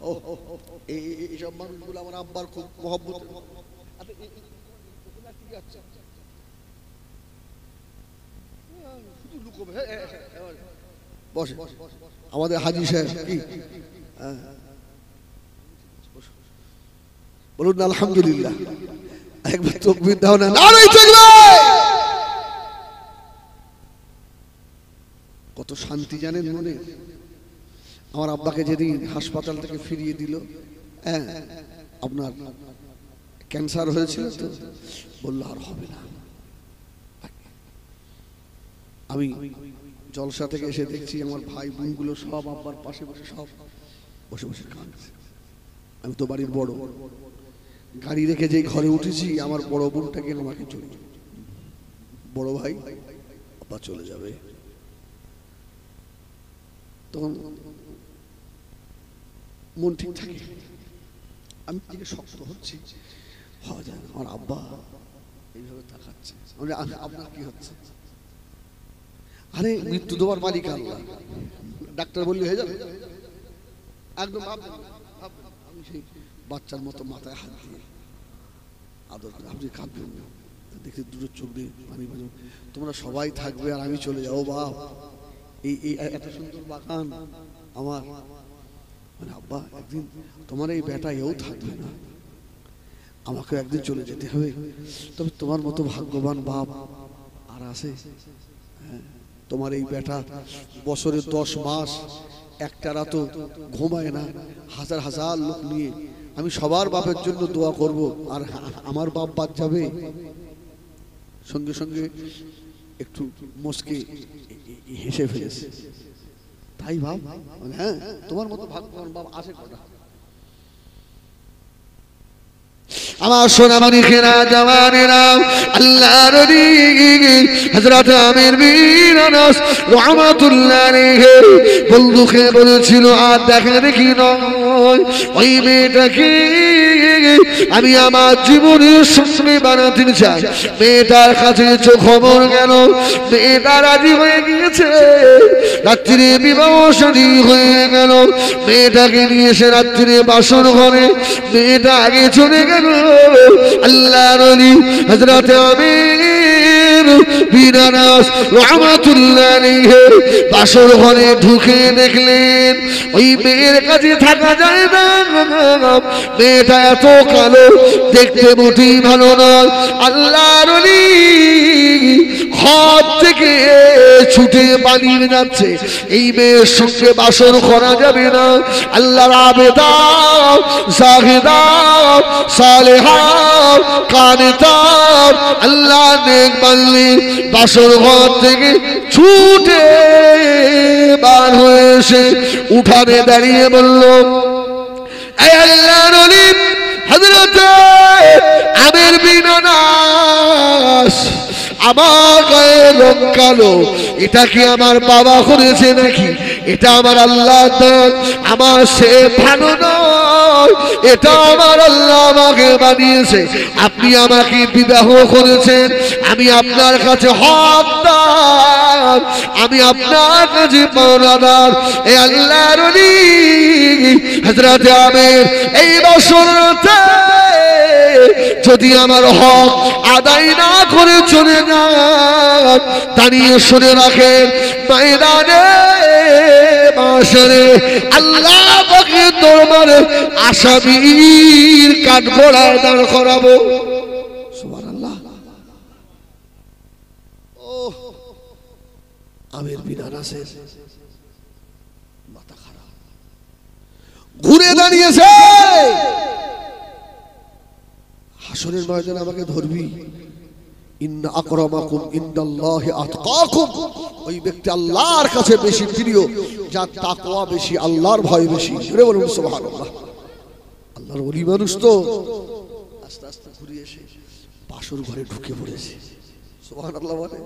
এইসব মানুষগুলো আমার আব্বার খুব মহব্বত। বসে আমাদের হাজী সাহেব কি বলুন না আলহামদুলিল্লাহ, একবার তাকবীর দাও না, নারে তাকবীর। কত শান্তি জানেন মনে। আমার আব্বাকে যেদিন হাসপাতাল থেকে ফিরিয়ে দিল, আপনার ক্যান্সার হয়েছিল তো, বললো আর হবে না, আমি জলসা থেকে এসে দেখছি আমার ভাই বোনগুলো সব আব্বার পাশে বসে সব বসে বসে কাঁদছে। আমি তো বাড়ির বড়, গাড়ি রেখে যেই ঘরে উঠেছি আমার বড় বোনটাকে আমাকে চলে, বড় ভাই আব্বা চলে যাবে, তখন মন ঠিক থাকে। আমি দিকে শক্ত হচ্ছি, আমার আব্বা এইভাবে তাকাচ্ছে, আপনার কি হচ্ছে? আরে মৃত্যু দেওয়ার মালিক আল্লাহ, ডাক্তার বললে হয়ে যাবে একদম। আমি সেই বাচ্চার মতো মাথায় হাত দিয়ে আদর করে, আপনি কাঁদবেন না, দেখতে দুটো চোখ দিয়ে পানি পানি, তোমরা সবাই থাকবে আর আমি চলে যাবো বাপ, এই এত সুন্দর বাগান আমার, মানে আব্বা একদিন তোমার এই বেটা এও থাকবে না, আমাকে একদিন চলে যেতে হবে, তবে তোমার মতো ভাগ্যবান বাপ আর আছে? হ্যাঁ, তোমার এই বেটা বছরে 10 মাস একটা রাতও ঘুমায় না, হাজার হাজার লোক নিয়ে, আমি সবার বাপের জন্য দোয়া করব, আর আমার বাপ বাদ যাবে? সঙ্গে সঙ্গে একটু মুচকে হেসে ফেলেছে, তাই ভাব? হ্যাঁ, তোমার মতো ভাগ্যবান বাপ আছে কটা? আমার সোনামণি খেরা জওয়ানেরা, আল্লাহর নবী হযরত আমির বিন আনাস রাহমাতুল্লাহ আলাইহি বন্ধুকে বলেছিল, আর দেখা দেখি নয়, ওই মেয়েটাকে আমি আমার জীবনের সঙ্গী বানাতে চাই। মেয়েটার কাছে খবর গেল, মেয়েটা রাজি হয়ে গিয়েছে, রাত্রিরে বিবাহ শাদী হয়ে গেল। মেয়েটাকে নিয়ে এসে রাত্রিরে বাসর ঘরে মেয়েটা আগে চলে গেল। আল্লাহর ওলি হযরত আমির বিন আনাস রাহমাতুল্লাহ আলাইহি বাসর ঘরে ঢুকে দেখলেন ওই মেয়ের কাছে থাকা যায় না, মেয়েটা এত কালো, দেখতে মোটেই ভালো নয়। আল্লাহর ওলি ঘর থেকে ছুটে পালিয়ে যাচ্ছে, এই মেয়ের সঙ্গে বাসর করা যাবে না। আল্লাহর আবেদা জাহিদা সালেহা কানিতা আল্লাহ নেক বান্দি বাসর ঘর থেকে ছুটে বার হয়ে এসে উঠানে দাঁড়িয়ে বলল, এই আল্লাহর ওলি হযরত আমির বিন আনাস, আমার গায়ে রং কালো, এটা কি আমার বাবা করেছে নাকি? এটা আমার আল্লাহ দান, আমার সে ভালো নয়, এটা আমার আল্লাহ আমাকে বানিয়েছে। আপনি আমাকে বিবাহ করেছেন, আমি আপনার কাছে হকদার, আমি আপনার কাছে পাওনাদার। এ আল্লাহর ওলি হযরত আমির এই বছরতে যদি আমার হক আদায় না করে চলে যান, দাঁড়িয়ে শুনে রাখেন, ময়দানে মাশরে আল্লাহ পাকের দরবারে আসামির কাঠগড়ায় দাঁড় করাবো। সুবহানাল্লাহ। ও আমির বিন আনাসের মাথা খারাপ, ঘুরে দাঁড়িয়েছে, হাসরের ময়দানে আমাকে ধরবি, ইন্না আকরামাকুম ইনদাল্লাহি আতকাকুম, ওই ব্যক্তি আল্লাহর কাছে বেশি প্রিয় যার তাকওয়া বেশি, আল্লাহর ভয় বেশি। জোরে বলুন সুবহানাল্লাহ। আল্লাহর ওলি মানুষ তো আস্তে আস্তে ঘুরে এসে বাসর ঘরে ঢুকে পড়েছে। সুবহানাল্লাহ বলে,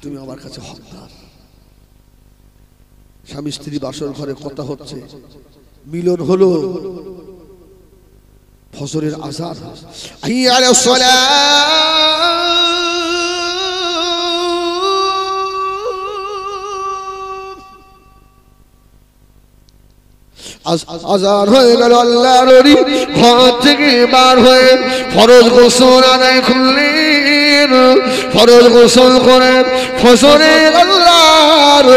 তুমি আমার কাছে হকদার। স্বামী স্ত্রী বাসর ঘরে কথা হচ্ছে, মিলন হলো, ফজরের আযান, হাইয়া আলাস সালাহ, আযান হয়ে গেল। আল্লাহর ওলি ঘর থেকে বার হয়ে ফরজ গোসল আদায় করলেন, ফরজ গোসল করে ফজরের আল্লাহর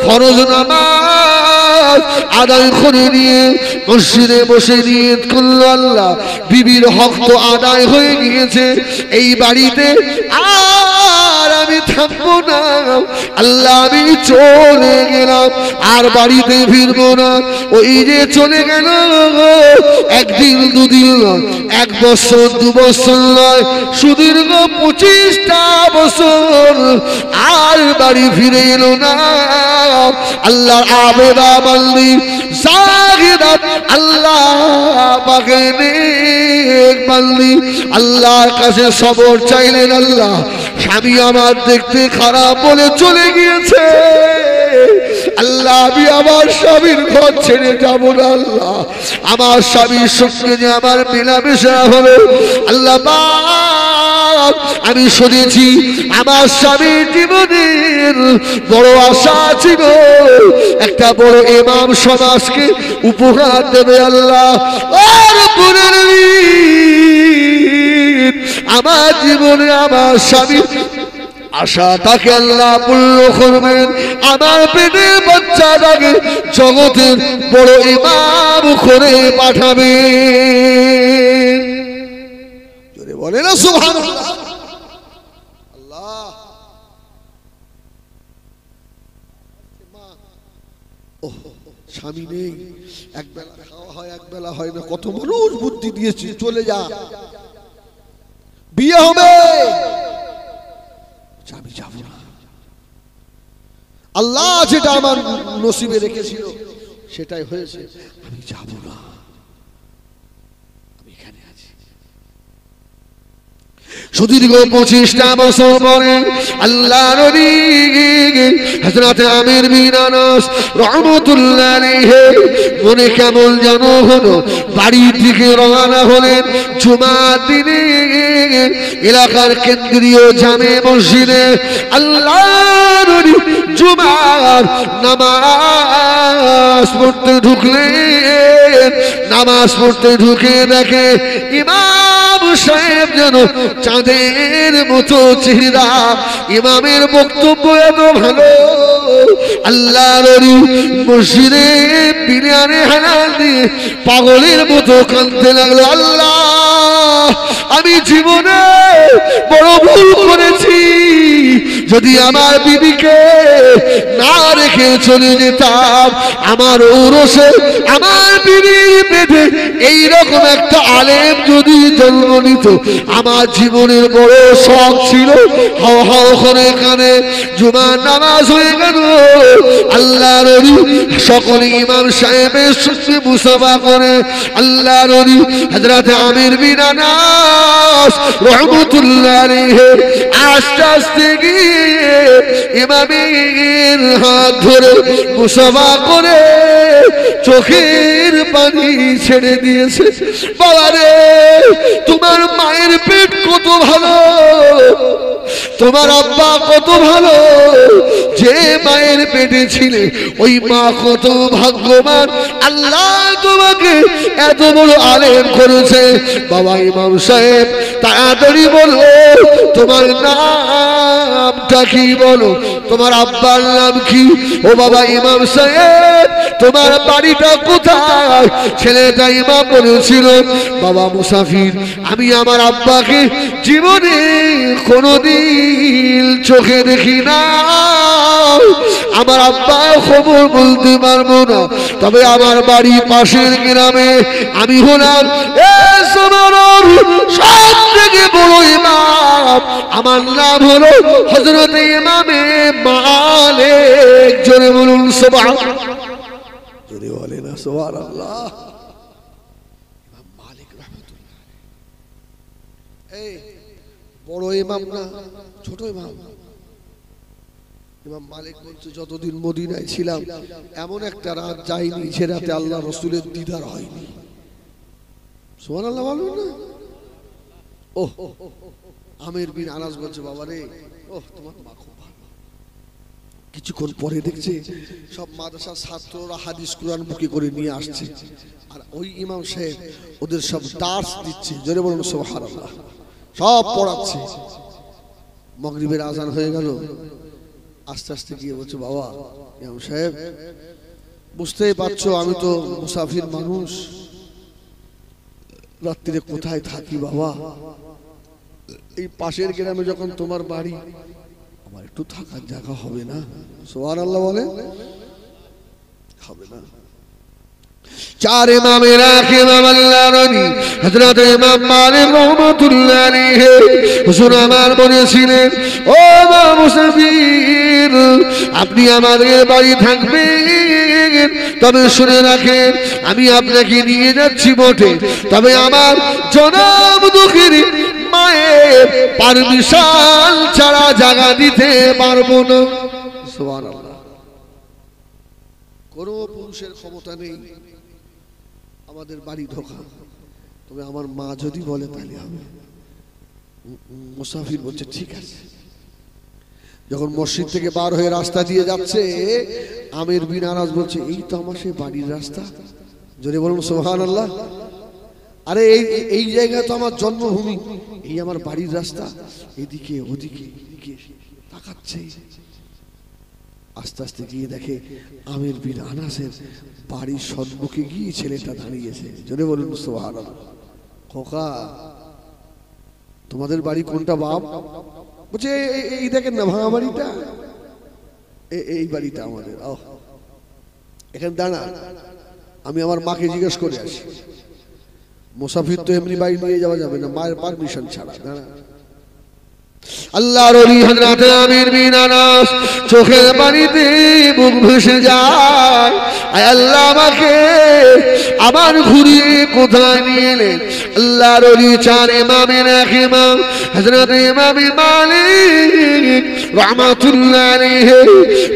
ফরজ নামাজ আদায় করে নিয়ে মসজিদে বসে নিয়ত করলো, আল্লাহ বিবির হক তো আদায় হয়ে গিয়েছে, এই বাড়িতে আর আমি থাকবো না, আল্লাহ আমি চলে গেলাম, আর বাড়িতে ফিরবো না। ওই যে চলে গেল, একদিন দুদিন নয়, 1 বছর 2 বছর নয়, সুদীর্ঘ 25টা বছর আর বাড়ি ফিরে এলো না। আল্লাহর আবেদা বান্দি জাহিদা, আল্লাহ পাকে নেক বান্দি আল্লাহর কাছে সবর চাইলেন, আল্লাহ স্বামী আমার দেখতে খারাপ বলে চলে গিয়েছে, আল্লাহ আমি আমার স্বামীর ঘর ছেড়ে যাব না, আল্লাহ আমার স্বামীর সঙ্গে যে আমার মেলামেশা হলো, আল্লাহ আমি শুনেছি আমার স্বামীর জীবনের বড় আশা ছিল একটা বড় ইমাম সমাজকে উপহার দেবে, আল্লাহ আর আমার জীবনে আমার স্বামী আশাটাকে আল্লাহ পূর্ণ করবেন, আমার পেটের বাচ্চাটাকে জগতের বড় ইমাম করে পাঠাবেন। জোরে বলে না সুবহানাল্লাহ। আল্লাহ স্বামী নেই, একবেলা খাওয়া হয় একবেলা হয় না, কত মানুষ বুদ্ধি দিয়েছি চলে যা, বিয়ে হবে, আমি যাব না, আল্লাহ যেটা আমার নসিবে রেখেছিল সেটাই হয়েছে, আমি যাব না, আমি এখানে আছি। সুদীর্ঘ 25টা বছর পরে আল্লাহ নবী হযরত আমির বিন আনাস রাহমাতুল্লাহ আলাইহি মনে কেমন যেন হলো, বাড়ি থেকে রওনা হলেন জুমার দিনে এলাকার কেন্দ্রীয় জামে মসজিদে। আল্লাহ নবী জুমার নামাজ পড়তে ঢুকলেন, নামাজ পড়তে ঢুকে দেখে ইমাম সাহেব যেন চাঁদের মতো চেহারা, ইমামের বক্তব্য এত ভালো, আল্লাহ নবী মসজিদে পিলারে হাত দিয়ে পাগলের মতো কাঁদতে লাগলো, আল্লাহ আমি জীবনে বড় ভুল করেছি, যদি আমার বিবিকে না রেখে চলে যেতাম, আমার ঔরসে আমার বিবির পেটে এইরকম একটা আলেম যদি জন্ম নিত, আমার জীবনের বড় শখ ছিল। হাও হাও করে কানে জুমার নামাজ হয়ে গেল, আল্লাহ নবী সকলে ইমাম সাহেবের সঙ্গে মুসাফা করে, আল্লাহ নবী হযরত আমির বিন আনাস রাহমাতুল্লাহ আলাইহি আস্তে আস্তে গিয়ে ইমামের হাত ধরে মুসাফা করে চোখের পানি ছেড়ে দিয়েছে। বাবা রে, তোমার মায়ের পেট কত ভালো, তোমার আব্বা কত ভালো, যে মায়ের পেটে ছিলে ওই মা কত ভাগ্যবান, আল্লাহ তোমাকে এত বড় আলেম করেছে। বাবা ইমাম সাহেব তাড়াতাড়ি বলো তোমার নামটা কি, বলো তোমার আব্বার নাম কি? ও বাবা ইমাম সাহেব তোমার বাড়িটা কোথায়? ছেলেটা ইমাম বলেছিল বাবা মুসাফির, আমি আমার আব্বাকে জীবনে কোনোদিন চোখে দেখি না, আমার আব্বা খবর বলতে পারবো না, তবে আমার বাড়ি পাশের গ্রামে, আমি হলাম সব থেকে বড় ইমাম, আমার নাম হলো হযরত ইমামে মালিক। জোরে বলুন সুবহানাল্লাহ, জোরে বলেন সুবহানাল্লাহ। ইমাম মালিক রাহমাতুল্লাহ, এই বড় ইমাম না ছোট ইমাম। ইমাম মালিক বলছে যতদিন মদিনায় ছিলাম এমন একটা রাত যায়নি যে রাতে আল্লাহ রসুলের দিদার হয়নি। সুবহানাল্লাহ বলুন না। ওহ, আমির বিন আনাস বলছে বাবা রে, ওহ তোমার মা খুব ভালো। কিছুক্ষণ পরে দেখছে সব মাদ্রাসার ছাত্ররা হাদিস কুরআন মুখে করে নিয়ে আসছে, আর ওই ইমাম সাহেব ওদের সব দার্স দিচ্ছে। জোরে বলুন সুবহানাল্লাহ, সব পড়াচ্ছে। মাগরিবের আজান হয়ে গেল, আস্তে আস্তে গিয়ে বলছে বাবা ইমাম সাহেব বুঝতেই পারছো আমি তো মুসাফির মানুষ, রাত্রিরে কোথায় থাকি বাবা, এই পাশের গ্রামে যখন তোমার বাড়ি, আমার একটু থাকার জায়গা হবে না? সুবহানাল্লাহ বলে হবে না। চার ইমামের এক ইমাম আল্লাহর নবী হযরত ইমাম মালিক রাহমাতুল্লাহ আলাইহি হুজুর আমার বলেছিলেন, ও মুসাফির, আপনি আমাদের বাড়ি থাকবেন, তবে শুনে রাখেন আমি আপনাকে নিয়ে যাচ্ছি বটে, তবে আমার জনাব দুঃখীর মায়ের পারমিশন ছাড়া জায়গা দিতে পারবো না। সুবহানাল্লাহ। কোনো পুরুষের ক্ষমতা নেই আমাদের বাড়ি ঢোকা, তবে আমার মা যদি বলে তাহলে হবে। মুসাফির বলছে ঠিক আছে। যখন মসজিদ থেকে বার হয়ে রাস্তা দিয়ে যাচ্ছে, আমির বিন আনাস বলছে, এই তো আমার সেই বাড়ির রাস্তা। জোরে বলুন সুবহানাল্লাহ। আরে এই জায়গা তো আমার জন্মভূমি, এই আমার বাড়ির রাস্তা, এদিকে ওদিকে তাকাচ্ছে। আস্তে আস্তে গিয়ে দেখে আমির বিন আনাসের বাড়ির সম্মুখে গিয়ে ছেলেটা দাঁড়িয়েছে। জোরে বলুন সুবহানাল্লাহ। খোকা, তোমাদের বাড়ি কোনটা বাপ? বলছে এই দেখেন না ভাঙা বাড়িটা, এই বাড়িটা আমাদের। এখানে দাঁড়া, আমি আমার মাকে জিজ্ঞেস করে আসি। মুসাফির তো এমনি বাড়ি নিয়ে যাওয়া যাবে না, মায়ের পারমিশন ছাড়া। দাঁড়া। আল্লাহর ওলি হযরত আমির বিন আনাস চোখের পানিতে মুখ ভেসে যায়। আয় আল্লাহ, আমাকে আবার ঘুরিয়ে কোথায় নিয়ে এলেন? আল্লাহর ওলি চার ইমামের এক ইমাম হযরত ইমাম মালিক রাহমাতুল্লাহ আলাইহি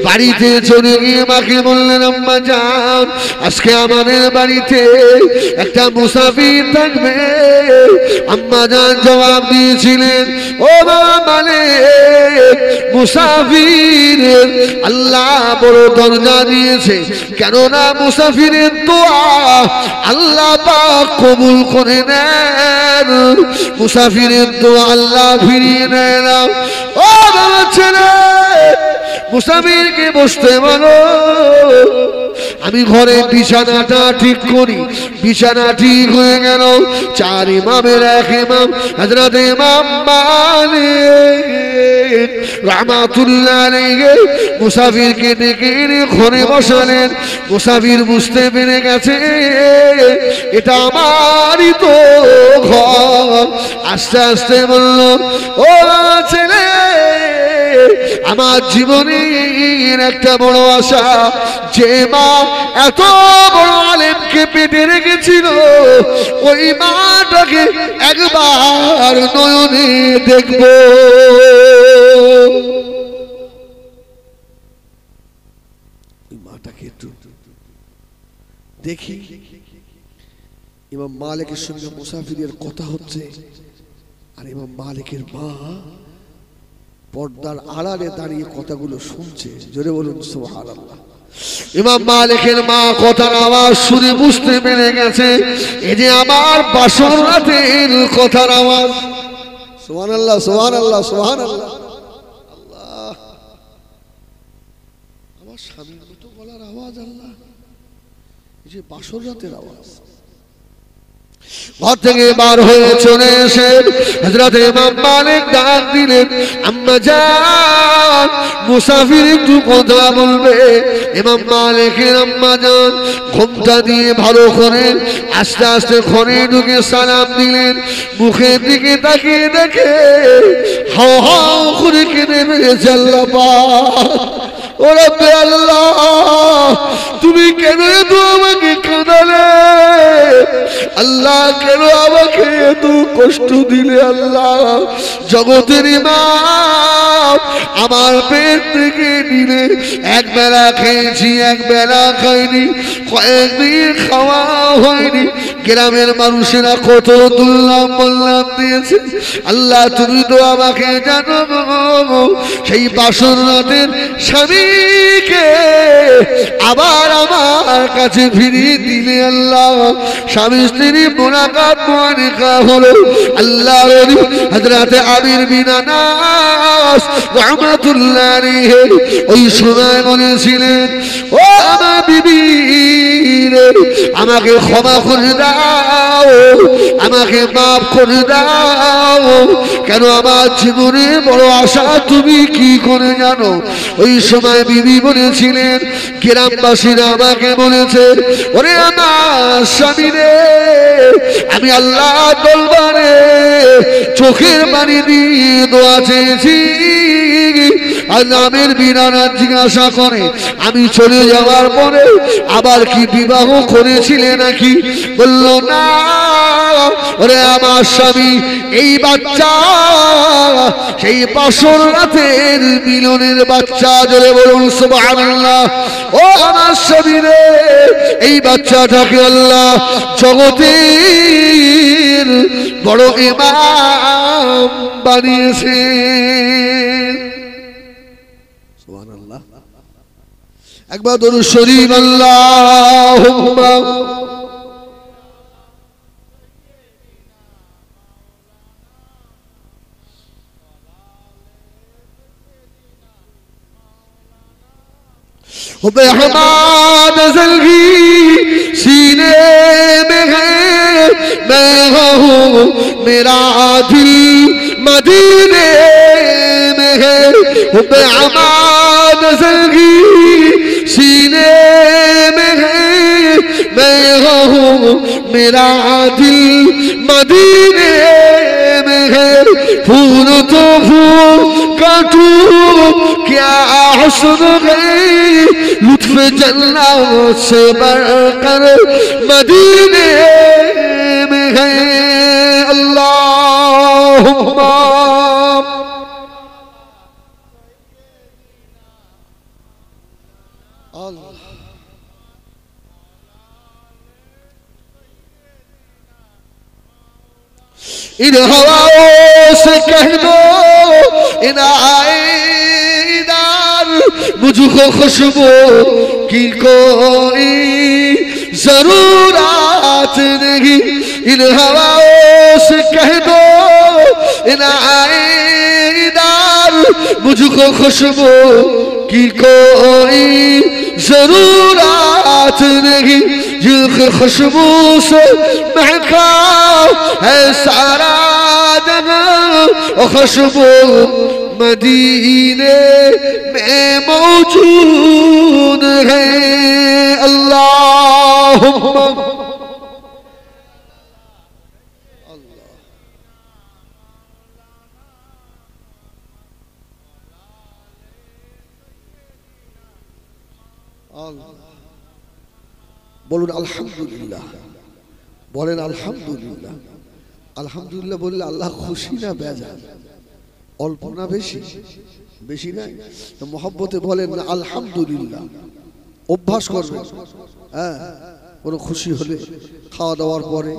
বাড়িতে চলে গিয়ে মাকে বললেন, আম্মা জান, আজকে আমাদের বাড়িতে একটা মুসাফির থাকবে। আম্মা জান জবাব দিয়েছিলেন, ও বাবা মালিক, মুসাফিরের আল্লাহ বড় দরজা দিয়েছে, কেননা মুসাফিরের দোয়া আল্লাহ পাক কবুল করে নেন। মুসাফিরের দোয়া আল্লাহ ফিরিয়ে নেয় না। ও বাবা ছেলে, মুসাফিরকে বসতে বলো, আমি ঘরে বিছানাটা ঠিক করি। বিছানা ঠিক হয়ে গেল। চার ইমামের এক ইমাম হযরত ইমাম মালিক রাহমাতুল্লাহ আলাইহি মুসাফিরকে ডেকে এনে ঘরে বসালেন। মুসাফির বুঝতে পেরে গেছে এটা আমারই তো ঘর। আস্তে আস্তে বলল, ও ছেলে, আমার জীবনের একটা বড় আশা, যে মা এত বড় আলেমকে পেটে রেখেছিল, ওই মাটাকে একবার নয়নে দেখব। ওই মাটাকে একটু দেখি। ইমাম মালিকের সঙ্গে মুসাফিরের কথা হচ্ছে, আর ইমাম মালিকের মা পর্দার আড়ালে দাঁড়িয়ে কথাগুলো শুনছে। জোরে বলুন সুবহানাল্লাহ। ইমাম মালিকের মা কথার আওয়াজ শুনে বুঝতে পেরে গেছে এই যে আমার বাসর রাতের কথার আওয়াজ। সুবহানাল্লাহ, সুবহানাল্লাহ, সুবহানাল্লাহ। আল্লাহ, আমার স্বামীর মতো বলার আওয়াজ। আল্লাহ, এই যে বাসর রাতের আওয়াজ। ঘর থেকে বার হয়ে চলে এসে হযরত ইমাম মালিক ডাক দিলেন, আম্মা জান, মুসাফির একটু কথা বলবে। ইমাম মালিকের আম্মা জান ঘোমটা দিয়ে ভালো করে আস্তে আস্তে ঘরে ঢুকে সালাম দিলেন। মুখের দিকে তাকিয়ে দেখে হাও হাও করে কেঁদে ফেলেছে। আল্লাহ পাক, ও রব্বে আল্লাহ, তুমি কেন এত আমাকে কাঁদালে? আল্লাহ, কেন আমাকে এত কষ্ট দিলে? আল্লাহ, জগতের ইমাম, আমার পেট থেকে নিলে এক বেলা খেয়েছি, এক বেলা খাইনি, কয়েকদিন খাওয়া হয়নি। গ্রামের মানুষেরা কত দুর্লভ বললাম দিয়েছে। আল্লাহ, তুমি তো আমাকে জানো, সেই বাসর রাতের স্বামী স্বামীকে আবার আমার কাছে ফিরিয়ে দিলে আল্লাহ। স্বামী স্ত্রী মুলাকাত মুআনিকা হলো। আল্লাহ হযরত আমির বিন আনাস রাহমাতুল্লাহ আলাইহি ওই সময় বলেছিলেন, ও আমার বিবি রে, আমাকে ক্ষমা করে দাও, আমাকে মাফ করে দাও। কেন আমার জীবনে বড় আশা, তুমি কি করে জানো? ওই সময় বিবি বলেছিলেন, গ্রামবাসীরা আমাকে বলেছে, ওরে আমার স্বামী রে, আমি আল্লাহ দরবারে চোখের পানি দিয়ে দোয়া চেয়েছি। আর আমির বিন আনাস জিজ্ঞাসা করে, আমি চলে যাওয়ার পরে আবার কি বিবাহ করেছিলে নাকি? বলল না। ওরে আমার স্বামী, এই বাচ্চা সেই বাসর রাতের মিলনের বাচ্চা। জোরে বলুন সুবহানাল্লাহ। ও আমার স্বামী রে, এই বাচ্চাটাকে আল্লাহ জগতের বড় ইমাম বানিয়েছেন। সুবহানাল্লাহ। একবার দরুদ শরীফ আল্লাহুম্মা बेहमाद जल्दी सीने में है, मैं हूँ मेरा दिल मदीने में है। बेहमाद जल्दी सीने में है, मैं हूँ मेरा दिल मदीने में है। फूल तो फूल काटू क्या हुस्न है, लुत्फ जन्नत से बढ़कर मदीने में है। अल्लाहुम्मा इन हवाओं से कह दो इन आएदार, मुझको खुशबू की कोई जरूरत नहीं। इन हवाओं से कह दो इन आएदार, मुझको खुशबू की कोई जरूरत नहीं। जिनकी खुशबू से महका है सारा जहां, और खुशबू मदीने में मौजूद है। अल्लाहुम्मा বলুন আলহামদুলিল্লাহ, বলেন আলহামদুলিল্লাহ। আলহামদুলিল্লাহ বললে আল্লাহ খুশি না বেজার? অল্প না বেশি? বেশি না। তো মহব্বতে বলেন না আলহামদুলিল্লাহ, অভ্যাস করবেন। হ্যাঁ, কোনো খুশি হলে খাওয়া দাওয়ার পরে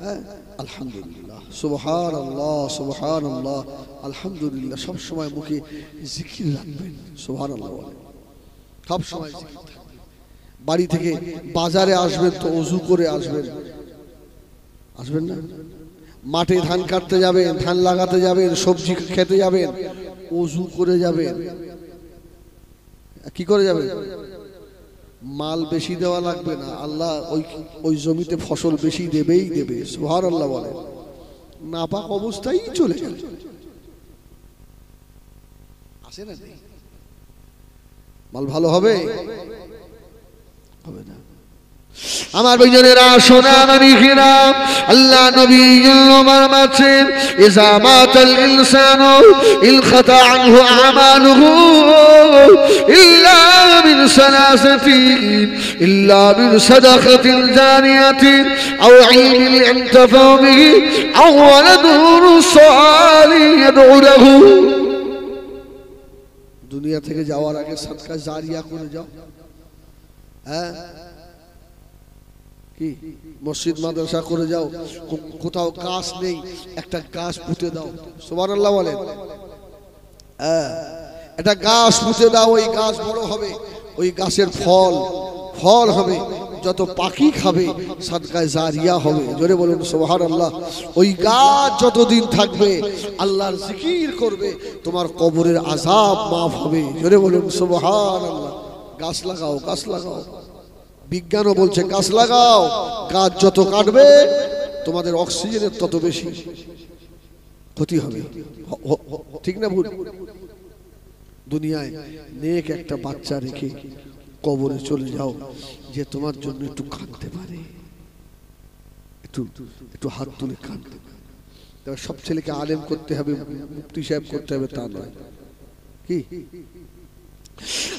হ্যাঁ আলহামদুলিল্লাহ, সুবহানাল্লাহ সুবহানাল্লাহ, আলহামদুলিল্লাহ। সব সময় মুখে জিকির রাখবেন, সুবহানাল্লাহ সব সময় জিকির থাকবে। বাড়ি থেকে বাজারে আসবেন তো ওযু করে আসবেন, আসবেন না? মাঠে ধান কাটতে যাবেন, ধান লাগাতে যাবেন, সবজি খেতে যাবেন, ওযু করে যাবেন। কি করে যাবেন? মাল বেশি দেওয়া লাগবে না, আল্লাহ ওই জমিতে ফসল বেশি দেবেই দেবে। সুবহানাল্লাহ বলে। নাপাক অবস্থায় চলে যাবে, আসে না? মাল ভালো হবে? হবে না। আমার ভাইজানেরা, সোনা মানিকেরা, আল্লাহ নবী ফরমাচ্ছেন, ইযা মাতাল ইনসানু ইনকাতা আনহু আমালুহু ইল্লা মিন সালাসাতিন, ইল্লা মিন সাদাকাতিন জারিয়াতিন আও ইলমিন ইনতাফা বিহি আও ওয়ালাদুন সালিহ ইয়াদউ লাহু। দুনিয়া থেকে যাওয়ার আগে সাদকা জারিয়া করে যাও। হ্যাঁ, কি মসজিদ মাদ্রাসা করে যাও। কোথাও গাছ নেই, একটা গাছ পুঁতে দাও। সুবহানাল্লাহ বলেন। একটা গাছ পুঁতে দাও, ওই গাছ বড় হবে, ওই গাছের ফল হবে, যত পাখি খাবে সাদকায়ে জারিয়া হবে। জোরে বলুন সুবহানাল্লাহ। ওই গাছ যতদিন থাকবে আল্লাহর জিকির করবে, তোমার কবরের আযাব মাফ হবে। জোরে বলুন সুবহানাল্লাহ। গাছ লাগাও, গাছ লাগাও। বিজ্ঞানও বলছে গাছ লাগাও। গাছ যত কাটবে তোমাদের অক্সিজেনের তত বেশি ক্ষতি হবে। ঠিক না ভুল? দুনিয়ায় নেক একটা বাচ্চা রেখে কবরে চলে যাও, যে তোমার জন্য একটু কাঁদতে পারে, একটু হাত তুলে কাঁদতে পারে। তবে সব ছেলেকে আলেম করতে হবে, মুফতি সাহেব করতে হবে তা নয়। কি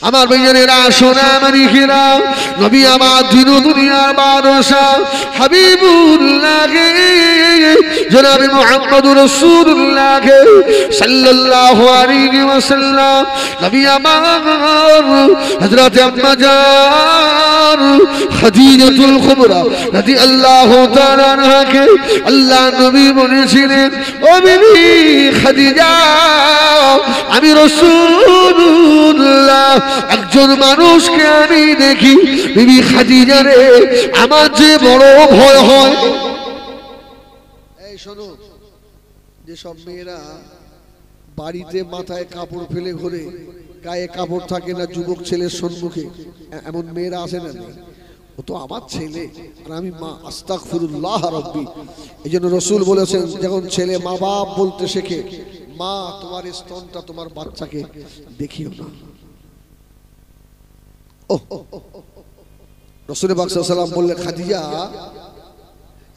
আমার ভাইয়েরা, সোনা মানিকেরা, নবী আমার দিন দুনিয়ার বাদশা হাবিবুল্লাহ জনাবে মুহাম্মদুর রাসূলুল্লাহ সাল্লাল্লাহু আলাইহি ওয়াসাল্লাম, নবী আমার হযরত আম্মা জান খাদিজাতুল কুবরা রাদিয়াল্লাহু তাআলা আনহাকে আল্লাহ নবী বলেছিলেন, ও বিবি খাদিজা, আমি রাসূলুল্লাহ একজন মানুষকে আমি দেখি, বিবি খাদিজা রে, আমার যে বড় ভয় হয়। এই শোনো, যে সব মেয়েরা বাড়িতে মাথায় কাপড় ফেলে ঘোরে, গায়ে কাপড় থাকে না যুবক ছেলের সম্মুখে, এমন মেয়েরা আসে না? ও তো আমার ছেলে আর আমি মা, আস্তাগফিরুল্লাহ রাব্বি। এই জন্য রাসূল বলেছেন, যখন ছেলে মা বাপ বলতে শেখে, মা তোমার স্তনটা তোমার বাচ্চাকে দেখিও না। রাসূল পাক সাল্লাল্লাহু আলাইহি ওয়াসাল্লাম বললেন, খাদিজা,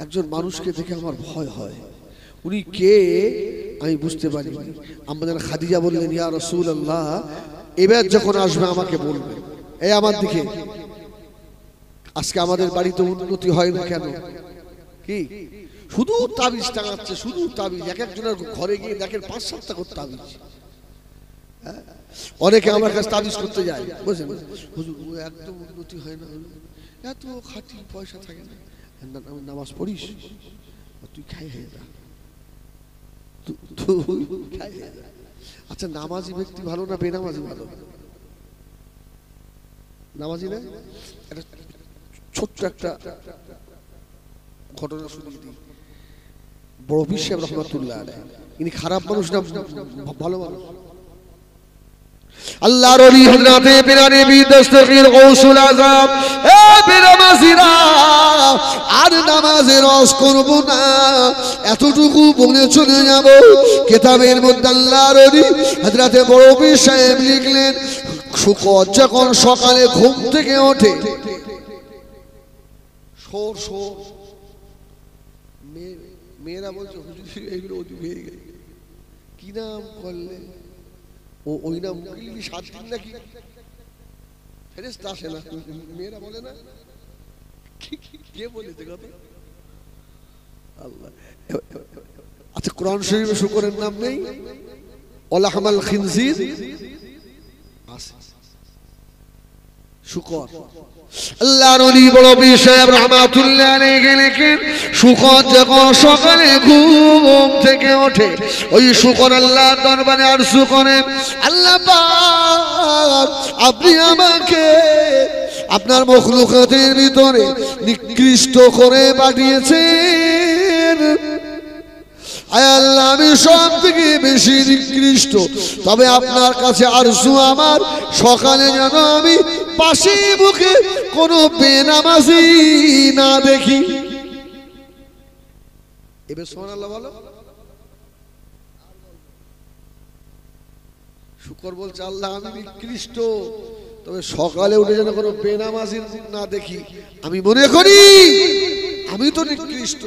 একজন মানুষকে দেখে আমার ভয় হয়, উনি কে আমি বুঝতে পারি। আমাদের খাদিজা বললেন, ইয়া রাসূলুল্লাহ, এবার যখন আসবে আমাকে বলবেন। এই আমার দিকে, আজকে আমাদের বাড়িতে উন্নতি হয় না কেন? কি শুধু তাবিজ টাঙাচ্ছে, শুধু তাবিজ। এক একজনের ঘরে গিয়ে দেখেন ৫-৭টা করে তাবিজ। অনেকে আমার কাছে তাবিজ করতে যায়, বুঝলেন, হুজুর ও একদম উন্নতি হয় না, এত খাটি, পয়সা থাকে না, নামাজ পড়িস, তুই খাই হয়ে যা, আচ্ছা নামাজি ব্যক্তি ভালো না বেনামাজি ভালো? নামাজি না? একটা ছোট্ট একটা ঘটনা শুনিয়ে দিই। বড় বিশ্ব রহমাতুল্লাহ আলাইহি, ইনি খারাপ মানুষ না ভালো মানুষ? আল্লাহর ওলি হযরতে পীর নবী দস্তগীর গৌসুল আযম, এ বেনামাজিরা, আর নামাজে রস করব না, এতটুকু বলে চলে যাব। কিতাবের মধ্যে আল্লাহর ওলি হযরতে বড় পীর সাহেব লিখলেন, শুকর যখন সকালে ঘুম থেকে ওঠে, শোর শোর, মেয়েরা বলছে, হুজুর এগুলো অতি হয়ে গেছে, কি নাম করলে? ওই নাম মুকিলি 7 দিন নাকি ফেরেশতা আসে না? মেয়েরা বলে না? কে বলেছে কথা? আল্লাহ। আচ্ছা, কোরআন শরীফে শুকরের নাম নেই? ওলাহমাল খিনজির আছে, শুকর। আল্লাহর ওলি বড় পীর সাহেব রাহমাতুল্লাহ আলাইহি লিখেন, শুকর যখন সকালে ঘুম থেকে ওঠে, ওই শুকর আল্লাহর দরবারে আরজ করে, আল্লাহ পাক, আপনি আমাকে আপনার মখলুকাতের ভিতরে নিকৃষ্ট করে পাঠিয়েছেন। আয় আল্লাহ, আমি সব থেকে বেশি নিকৃষ্ট, তবে আপনার কাছে আরজু আমার, সকালে যেন আমি পাশে মুখে কোনো বেনামাজি না দেখি। এবার সুবহানাল্লাহ বলো। শুকর বলছে, আল্লাহ আমি নিকৃষ্ট, তবে সকালে উঠে যেন কোনো বেনামাজি না দেখি। আমি মনে করি আমি তো নিকৃষ্ট,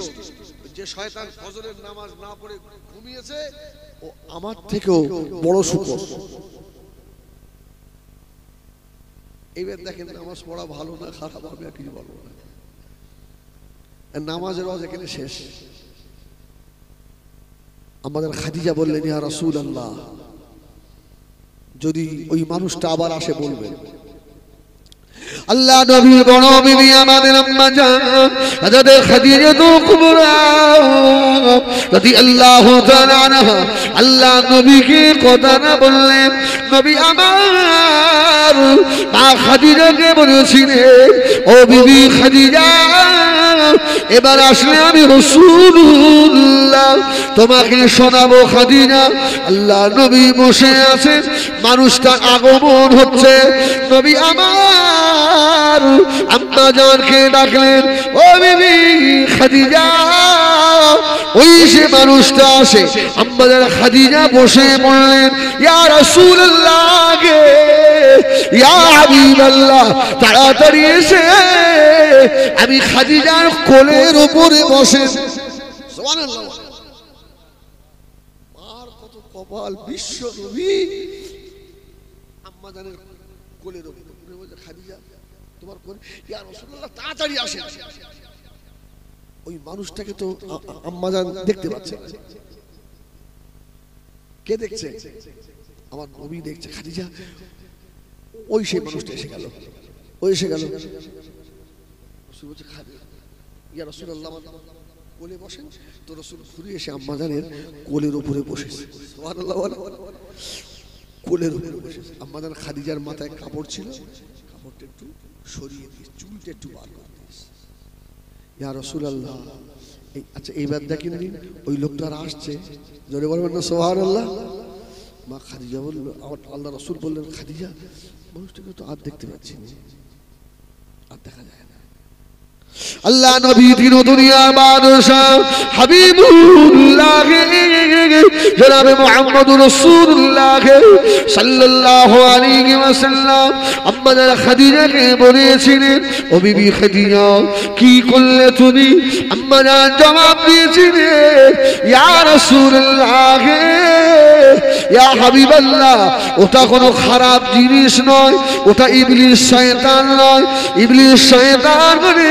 যে শয়তান ফজরের নামাজ না পড়ে ঘুমিয়েছে ও আমার থেকেও বড় শুকর। এবার দেখেন, নামাজ পড়া ভালো না খারাপ, আমি আর কিছু বলবো না, নামাজের রোজ এখানে শেষ। আমাদের খাদিজা বললেন, ইয়া রাসূলুল্লাহ, যদি ওই মানুষটা আবার আসে বলবেন। আল্লাহ নবীর বড় বিবি আমাদের আম্মা জান হযরত খাদিজাতুল কুবরা রাদিয়াল্লাহু তাআলা আনহা আল্লাহ নবীকে কথা না বললেন, নবী আমার মা খাদিজাকে বলেছিলেন, ও বিবি খাদিজা, এবার আসলে আমি রাসূলুল্লাহ তোমাকে শোনাবো খাদিজা। আল্লাহ নবী বসে আছেন, মানুষটার আগমন হচ্ছে। নবী আমার আম্মা জানকে ডাকলেন, ও বিবি খাদিজা। ওই সে মানুষটা আসে, আম্মা জান খাদিজা বসে বললেন, ইয়া রাসূলুল্লাহ গে, ইয়া হাবিবাল্লাহ, তাড়াতাড়ি এসে আমি খাদিজার কোলের উপরে বসে। সুবহানাল্লাহ। আর কত কপাল, বিশ্ব নবী আম্মা জানের কোলের উপরে বসে, খাদিজা তোমার কোলে, ইয়া রাসূলুল্লাহ তাড়াতাড়ি আসেন। ওই মানুষটাকে তো আম্মা জান দেখতে পাচ্ছে। কে দেখছে? আমার নবী দেখছে। খাদিজা ওই সেই মানুষটা এসে গেল, ওই এসে গেল। রাসূল বলছে, ইয়া রাসূলুল্লাহ কোলে বসেন। তো রাসূল ঘুরে এসে আম্মা জানের কোলের উপরে বসেছে। সুবহানাল্লাহ। কোলের উপরে বসেছে। আম্মা জান খাদিজার মাথায় কাপড় ছিল, কাপড়টা একটু সরিয়ে দিয়ে চুলটা একটু বার করে দিয়েছে। ইয়া রাসূলুল্লাহ, আচ্ছা এইবার দেখেন দিন ওই লোকটা আর আসছে, জোরে বলবেন না সুবহানাল্লাহ। মা খাদিজা বলল, আল্লাহ রাসূল বললেন, খাদিজা মানুষটাকে তো আর দেখতে পাচ্ছি না, আর দেখা যায় না। আল্লাহ নবী দিন দুনিয়ার বাদশাহ হাবিবুল্লাহ জনাবে মুহাম্মদুর রাসূলুল্লাহ সাল্লাল্লাহু আলাইহি ওয়াসাল্লাম আম্মা জান খাদিজাকে বলেছিলেন, ও বিবি খাদিজা কি করলে তুমি? আম্মা জান জবাব দিয়েছিলেন, ইয়া রাসূলুল্লাহ, ইয়া হাবিবাল্লাহ, ওটা কোনো খারাপ জিনিস নয়, ওটা ইবলিস শয়তান নয়। ইবলিস শয়তান মানে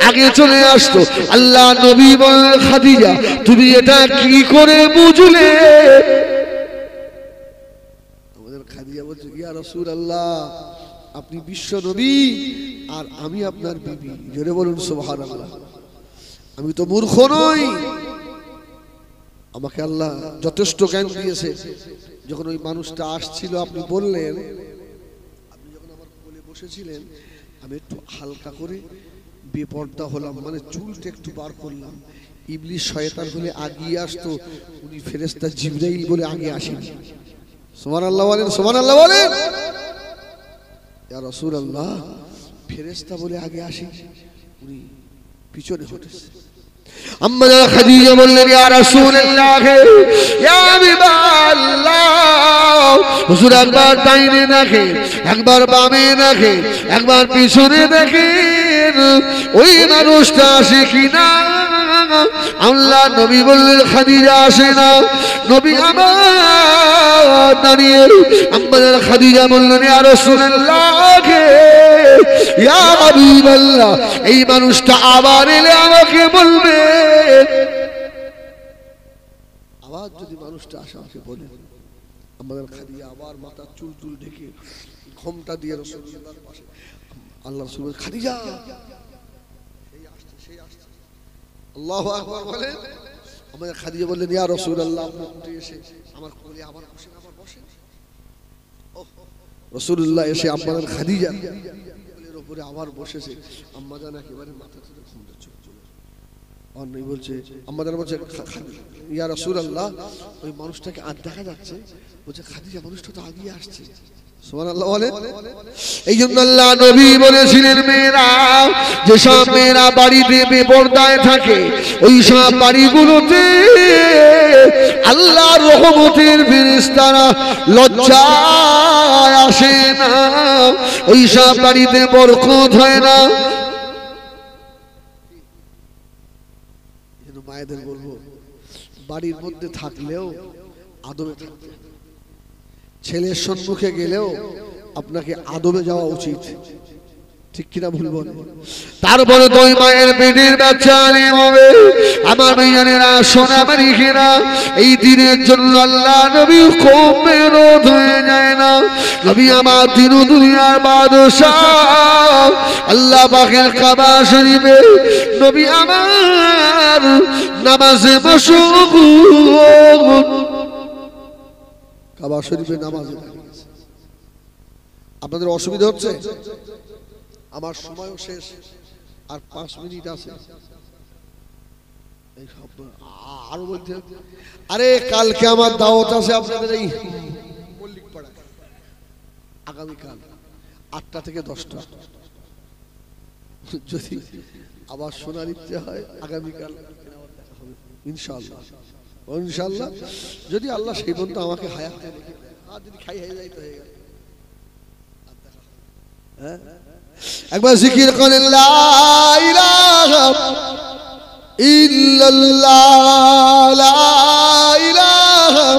আগে চলে আসতো। আল্লাহ নবী বললেন, খাদিজা তুমি এটা কি করে বুঝলে? আমাদের খাদিজা বলছে, ইয়া রাসূলুল্লাহ আপনি বিশ্ব নবী আর আমি আপনার বিবি। জোরে বলুন সুবহানাল্লাহ। আমি তো মূর্খ নই, আমাকে আল্লাহ যথেষ্ট জ্ঞান দিয়েছে। যখন ওই মানুষটা আসছিল আপনি বললেন, আপনি যখন আমার কোলে বসেছিলেন আমি একটু হালকা করে বেপর্দা হলাম, মানে চুলটা একটু বার করলাম। ইবলিস শয়তান হলে আগিয়ে আসতো, উনি ফেরেশতা জিবরাইল বলে আগে আসেন। সুবহানাল্লাহ বলেন, সুবহানাল্লাহ বলেন। ইয়া রাসূলুল্লাহ ফেরেশতা বলে আগে আসেন, উনি পিছনে হটেছে। আম্মা জান খাদিজা বললেন, ইয়া রাসূলুল্লাহ, ইয়া হাবিবাল্লাহ, হুজুর একবার ডাইনে দেখে, একবার বামে দেখে, একবার পিছনে দেখেন, ওই মানুষটা আসে কিনা। আল্লাহ নবী বললেন, খাদিজা আসে না। নবী আমার দাঁড়িয়ে আম্মা জান খাদিজা বললেন, ইয়া রাসূলুল্লাহ, ইয়া হাবিবাল্লাহ, এই মানুষটা আবার এলে আমাকে বলবে। আবার যদি মানুষটা আসে আমাকে বলে। আম্মা জান খাদিজা আবার মাথার চুল চুল ঢেকে ঘোমটা দিয়ে রাসূলুল্লাহর পাশে, আল্লাহ রাসূল বলেন, খাদিজা সেই আসছে, সেই আসছে। আল্লাহু আকবার বলেন। আম্মা জান খাদিজা বললেন, ইয়া রাসূলুল্লাহ আপনি উঠে এসে আমার কোলে আবার বসেন, আবার বসেন। রাসূলুল্লাহ এসে আম্মা জান খাদিজা কোলের উপরে আবার বসেছে। আম্মা জান একেবারে মাথা তুলে ঘুমটা চোখ চলে। আর নবী বলছে, আম্মা জান বলছে, ইয়া রাসূলুল্লাহ ওই মানুষটাকে আর দেখা যাচ্ছে। বলছে, খাদিজা মানুষটা তো আগিয়ে আসছে। সুবহানাল্লাহ বলেন। এই জন্য আল্লাহ নবী বলেছিলেন, মেয়েরা, যেসব মেয়েরা বাড়িতে বেপরদায় থাকে ওই সব বাড়িগুলোতে আল্লাহর রহমতের ফেরেশতারা লজ্জায় আসে না, ওই সব বাড়িতে বরকত হয় না। মায়েদের বলবো, বাড়ির মধ্যে থাকলেও আদবে থাকতে, ছেলের সম্মুখে গেলেও আপনাকে আদবে যাওয়া উচিত। ঠিক কিনা ভুল বলে? তারপরে তো ওই মায়ের পেটের বাচ্চা আলেম হবে। আমার ভাইয়ানেরা, সোনা মারিকেরা, এই দিনের জন্য আল্লাহ নবী কম মেহনত হয়ে যায় না। নবী আমার দিন দুনিয়ার বাদশাহ, আল্লাহ পাকের কাবা শরীফে নবী আমার নামাজে মশগুল। কাবা শরীফে নামাজে। আপনাদের অসুবিধা হচ্ছে? আমার সময়ও শেষ, আর 5 মিনিট আছে। আরো বলতে, আরে কালকে আমার দাওয়াত আছে আপনাদের এই মল্লিক পাড়ায়, আগামীকাল 8টা থেকে 10টা। যদি আবার শোনার ইচ্ছে হয় আগামীকাল ইনশাআল্লাহ, ইনশাআল্লাহ যদি আল্লাহ সেই পর্যন্ত আমাকে হায়াত দেয়, আর যদি খাই হয়ে যায় তো হয়ে গেল। হ্যাঁ, একবার জিকির করেন লা ইলাহা ইল্লাল্লাহ, লা ইলাহা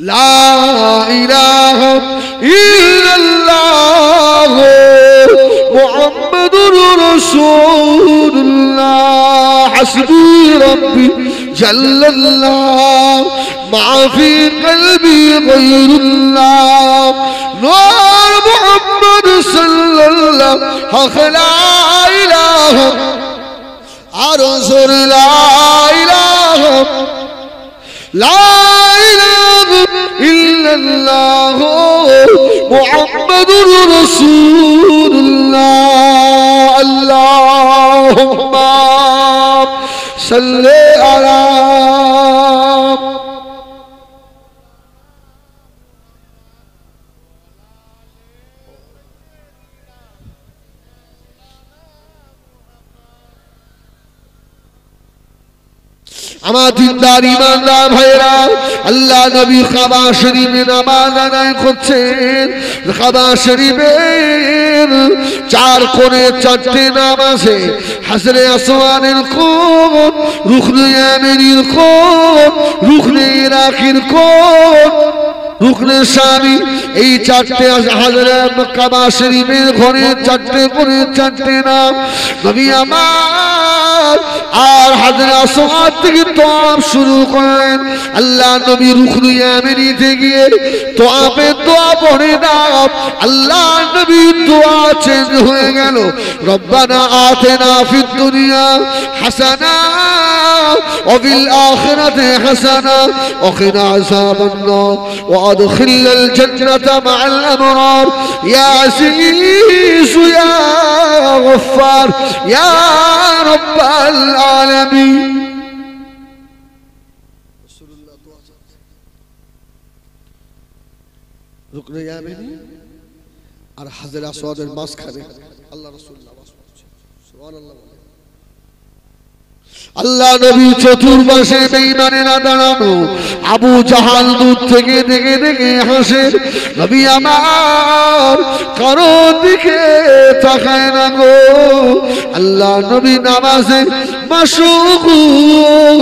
লা ইলাহা ইল্লাল্লাহ মুহাম্মাদুর রাসূলুল্লাহ হাসবি রাব্বি জাল্লাল্লাহ মা ফি কলবি গায়রুল্লাহ নূর মুহাম্মদ সাল্লাল্লাহু লা ইলাহা আর রাসূল লা ইলাহা লা ইলাহা ইল্লাল্লাহ মুহাম্মাদুর রাসূলুল্লাহ আল্লাহুম্মা সাল্লি আলা আমার দিনদার ইমানদার ভাইরা, আল্লাহ নবী কাবা শরীফে নামাজ আদায় করছেন। কাবা শরীফের 4 কোণে 4টে নাম আছে। হাজরে আসওয়াদের কোণ, রুকনে ইয়ামানির কোণ, রুকনে ইরাকির কোণ, রুকনে শামি। এই 4টে হাজরে কাবা শরীফের ঘরে 4টে কোণে 4টে নাম। নবী আমার আর হাজরে আসওয়াদ থেকে তোয়াফ শুরু করেন। আল্লাহ নবী রুকনে ইয়ামানিতে গিয়ে তোয়াফে দোয়া পড়ে দাও। আল্লাহ নবী দোয়া চেঞ্জ হয়ে গেল, রব্বানা আতিনা ফিদ দুনিয়া হাসানা ওয়া ফিল আখিরাতি হাসানা ওয়া কিনা আযাবান নার ওয়া আদখিলনাল জান্নাতা মা'আল আবরার ইয়া আজিজ ইয়া গফফার ইয়া রাব্বাল আলামিন। রুকনে ইয়ামানি আর হাজরে আসওয়াদের মাঝখানে আল্লাহ রাসূল নামাজ পড়ছে। সুবহানাল্লাহ। আল্লাহ নবী চতুর্পাশে বেঈমানেরা দাঁড়ানো। আবু জাহাল দূর থেকে দেখে দেখে হাসে। নবী আমার কারো দিকে তাকায় না গো। আল্লাহ নবী নামাজে মাশগুল।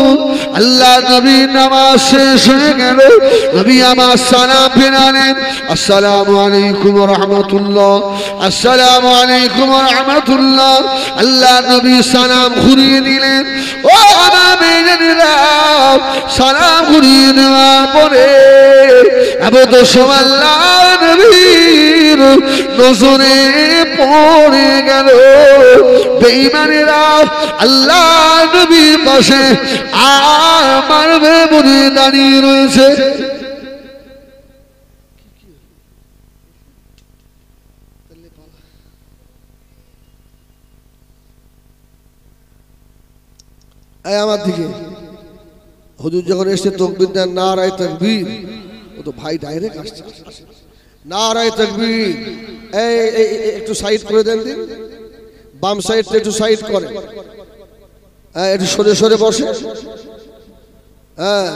আল্লাহ নবী নামাজ শেষ হয়ে গেল। নবী আমার সালাম ফেরালেন, আসসালামু আলাইকুম ওয়া রাহমাতুল্লাহ, আসসালামু আলাইকুম ওয়া রাহমাতুল্লাহ। আল্লাহ নবী সালাম ঘুরিয়ে দিলেন। ও আমার মেয়েরা, সালাম ঘুরিয়ে দেওয়ার পরে এবার তো আল্লাহ নবীর নজরে পড়ে গেল বেঈমানেরা আল্লাহ নবীর পাশে আমার বলে দাঁড়িয়ে রয়েছে। আমার দিকে হুজুর যখন এসে তাকবীর দেন, নারায়ে তাকবীর, ও তো ভাই ডাইরেক্ট আসছে, নারায়ে তাকবীর। এই একটু সাইড করে দেন দিন, বাম সাইডটা একটু সাইড করে, একটু সরে সরে বসে। হ্যাঁ।